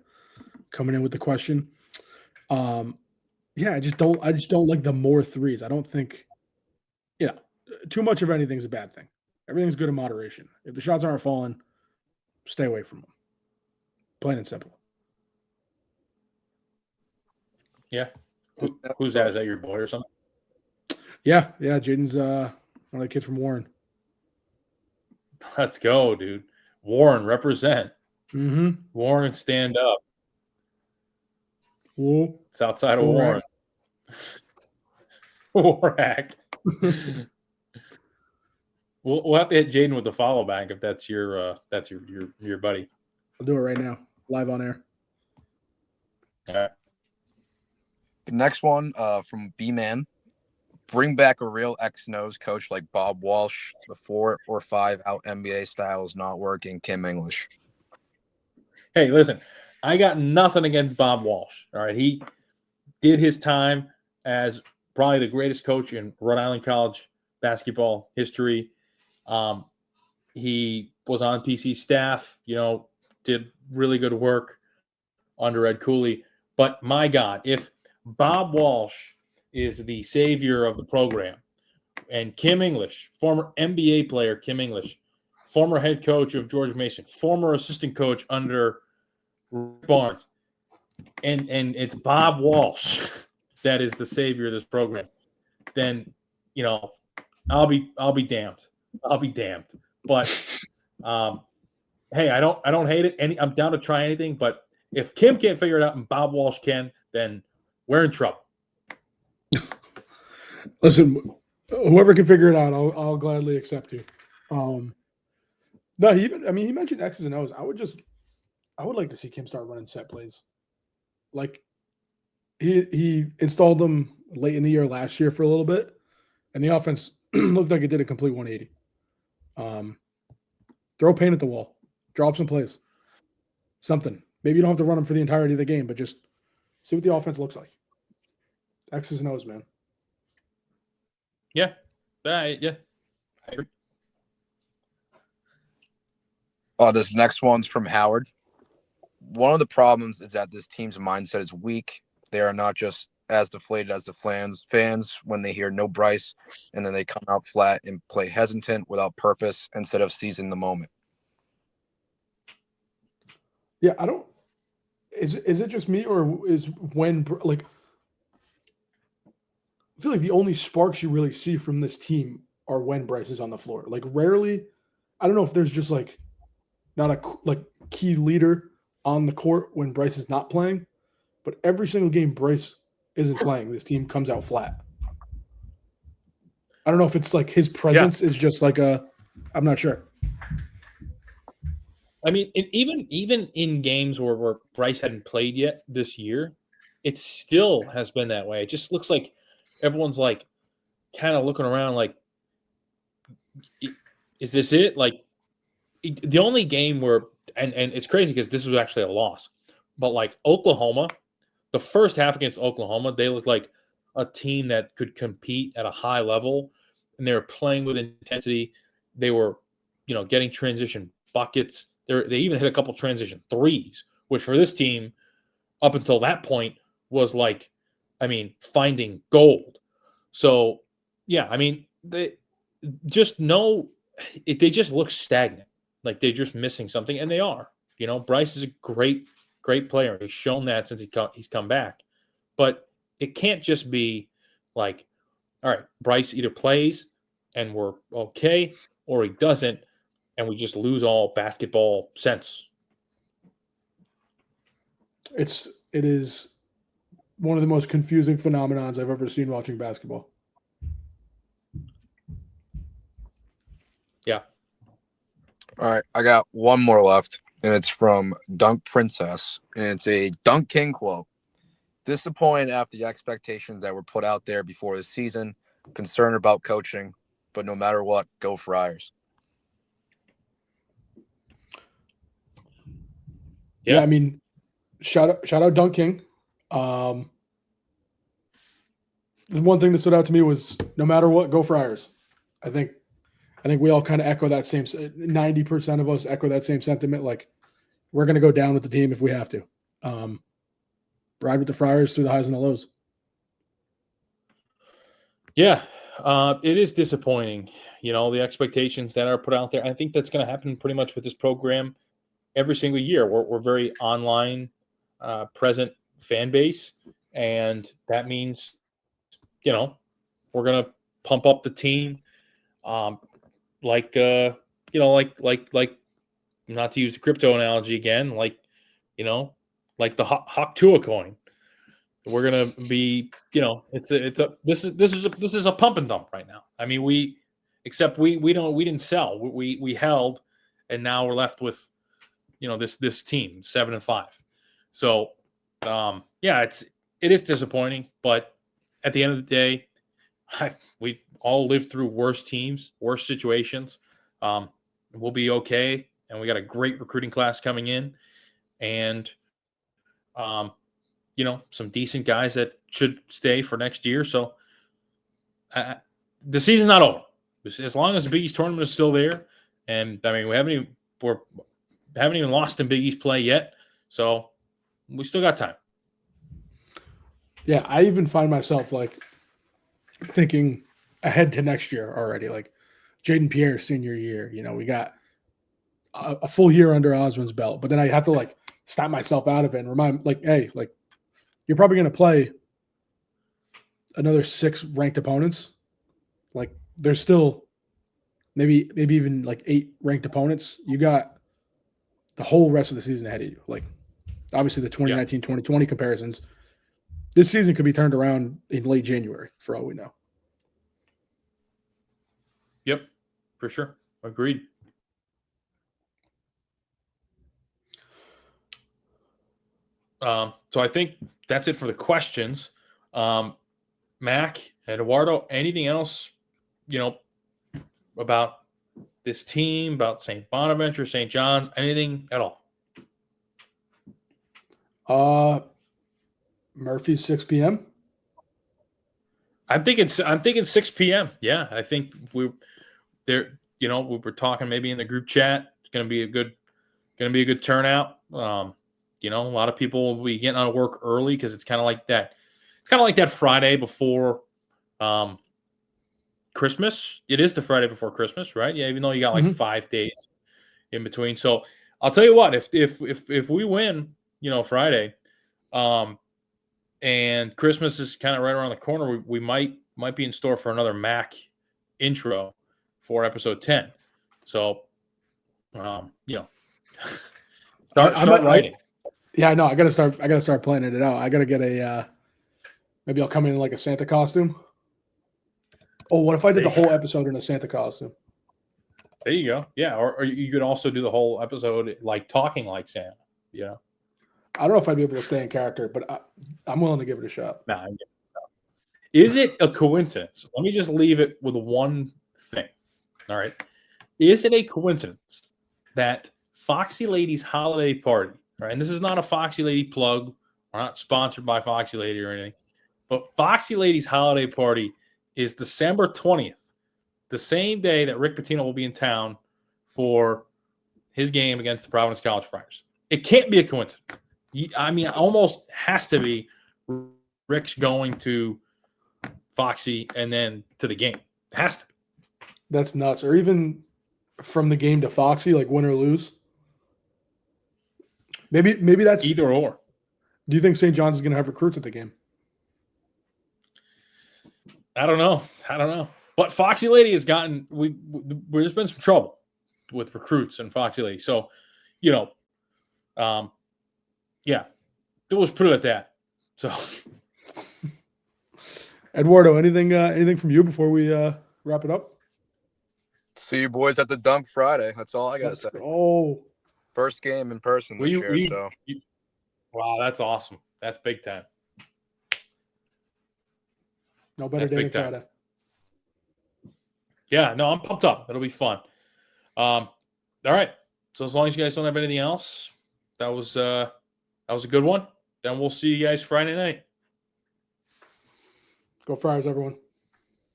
coming in with the question. Yeah, I just don't like the more threes. I don't think, too much of anything is a bad thing. Everything's good in moderation. If the shots aren't falling, stay away from them. Plain and simple. Yeah. Who's that? Is that your boy or something? Yeah. Jaden's one of the kids from Warren. Let's go, dude. Warren, represent. Mm-hmm. Warren, stand up. Whoa. It's outside of Warren. Warrack. We'll have to hit Jaden with the follow back if that's your buddy. I'll do it right now, live on air. All right. The next one from B-Man. Bring back a real X-nose coach like Bob Walsh. The 4 or 5 out NBA style is not working. Kim English. Hey, listen, I got nothing against Bob Walsh. All right. He did his time as probably the greatest coach in Rhode Island college basketball history. He was on PC's staff, did really good work under Ed Cooley. But my God, if Bob Walsh is the savior of the program, and Kim English, former NBA player Kim English, former head coach of George Mason, former assistant coach under Rick Barnes, and it's Bob Walsh that is the savior of this program, then I'll be damned. I'll be damned. But hey, I don't hate it. I'm down to try anything. But if Kim can't figure it out and Bob Walsh can, then we're in trouble. Listen, whoever can figure it out, I'll gladly accept you. No, he mentioned X's and O's. I would like to see Kim start running set plays. Like he installed them late in the year last year for a little bit, and the offense looked like it did a complete 180. Throw paint at the wall, drop some plays, something. Maybe you don't have to run them for the entirety of the game, but just see what the offense looks like. X's and O's, man. Yeah. I agree. This next one's from Howard. One of the problems is that this team's mindset is weak. They are not just as deflated as the fans when they hear no Bryce, and then they come out flat and play hesitant without purpose instead of seizing the moment. Yeah, I don't. Is it just me, or is when like I feel like the only sparks you really see from this team are when Bryce is on the floor. Like rarely, I don't know if there's just like not a key leader on the court when Bryce is not playing, but every single game Bryce isn't playing, this team comes out flat. I don't know if it's like his presence is just like I'm not sure. I mean, even in games where Bryce hadn't played yet this year, it still has been that way. It just looks like everyone's like kind of looking around like, is this it? Like the only game where, and it's crazy because this was actually a loss, but like Oklahoma, the first half against Oklahoma, they looked like a team that could compete at a high level, and they were playing with intensity. They were, getting transition buckets. They even hit a couple transition threes, which for this team, up until that point, was like, finding gold. So, yeah, they just they just look stagnant. Like they're just missing something, and they are. Bryce is a great player. He's shown that since he's come back. But it can't just be like, all right, Bryce either plays and we're okay, or he doesn't, and we just lose all basketball sense. It is one of the most confusing phenomenons I've ever seen watching basketball. Yeah. All right, I got one more left, and it's from Dunk Princess, and it's a Dunk King quote. Disappointed after the expectations that were put out there before the season, concerned about coaching, but no matter what, go Friars. Yeah, I mean, shout out Dunk King. The one thing that stood out to me was no matter what, go Friars. I think we all kind of echo that same 90% of us echo that same sentiment. Like, we're going to go down with the team if we have to. Ride with the Friars through the highs and the lows. Yeah, it is disappointing. The expectations that are put out there. I think that's going to happen pretty much with this program every single year. We're very online present fan base, and that means, we're going to pump up the team. Like not to use the crypto analogy again, like the Hawk Tua coin. We're gonna be, this is a pump and dump right now. I mean, we didn't sell, we held, and now we're left with, this team 7-5. So, it is disappointing, but at the end of the day, we've all lived through worse teams, worse situations. We'll be okay, and we got a great recruiting class coming in, and some decent guys that should stay for next year. So the season's not over. As long as the Big East tournament is still there, and I mean we haven't even lost in Big East play yet, so we still got time. Yeah, I even find myself like thinking ahead to next year already. Like Jaden Pierre's senior year, we got a full year under Osmond's belt, but then I have to like stop myself out of it and remind, like, hey, like you're probably going to play another 6 ranked opponents. Like there's still maybe even like 8 ranked opponents. You got the whole rest of the season ahead of you. Like obviously the 2019-2020 comparisons. This season could be turned around in late January for all we know. Yep, for sure. Agreed. So I think that's it for the questions. Mac, Eduardo, anything else, about this team, about St. Bonaventure, St. John's, anything at all? Murphy's 6 p.m. I'm thinking 6 p.m. Yeah, I think we were talking maybe in the group chat. It's going to be a good turnout. A lot of people will be getting out of work early because it's kind of like that. It's kind of like that Friday before Christmas. It is the Friday before Christmas, right? Yeah, even though you got like 5 days in between. So I'll tell you what, if we win, Friday, and Christmas is kind of right around the corner, we might be in store for another Mac intro for episode 10. So, start writing. Yeah, I know. I gotta start planning it out. I gotta get maybe I'll come in like a Santa costume. Oh, what if I did the whole episode in a Santa costume? There you go. Yeah, or you could also do the whole episode like talking like Santa. I don't know if I'd be able to stay in character, but I'm willing to give it a shot. Nah, is it a coincidence? Let me just leave it with one thing. All right. Is it a coincidence that Foxy Lady's holiday party, right? And this is not a Foxy Lady plug. We're not sponsored by Foxy Lady or anything. But Foxy Lady's holiday party is December 20th, the same day that Rick Pitino will be in town for his game against the Providence College Friars. It can't be a coincidence. I mean, it almost has to be Rick's going to Foxy and then to the game. It has to be. That's nuts. Or even from the game to Foxy, like win or lose. Maybe that's either or. Do you think St. John's is going to have recruits at the game? I don't know. But Foxy Lady has gotten there's been some trouble with recruits and Foxy Lady. So, yeah, let's put it at that. So, Eduardo, anything from you before we wrap it up? See you boys at the Dunk Friday. That's all I got to say. Oh, first game in person this year. Wow, that's awesome. That's big time. No better day than Friday. Yeah, no, I'm pumped up. It'll be fun. All right. So as long as you guys don't have anything else, that was a good one. Then we'll see you guys Friday night. Go Friars, everyone.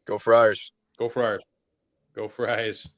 Go Friars. Go Friars. Go Friars.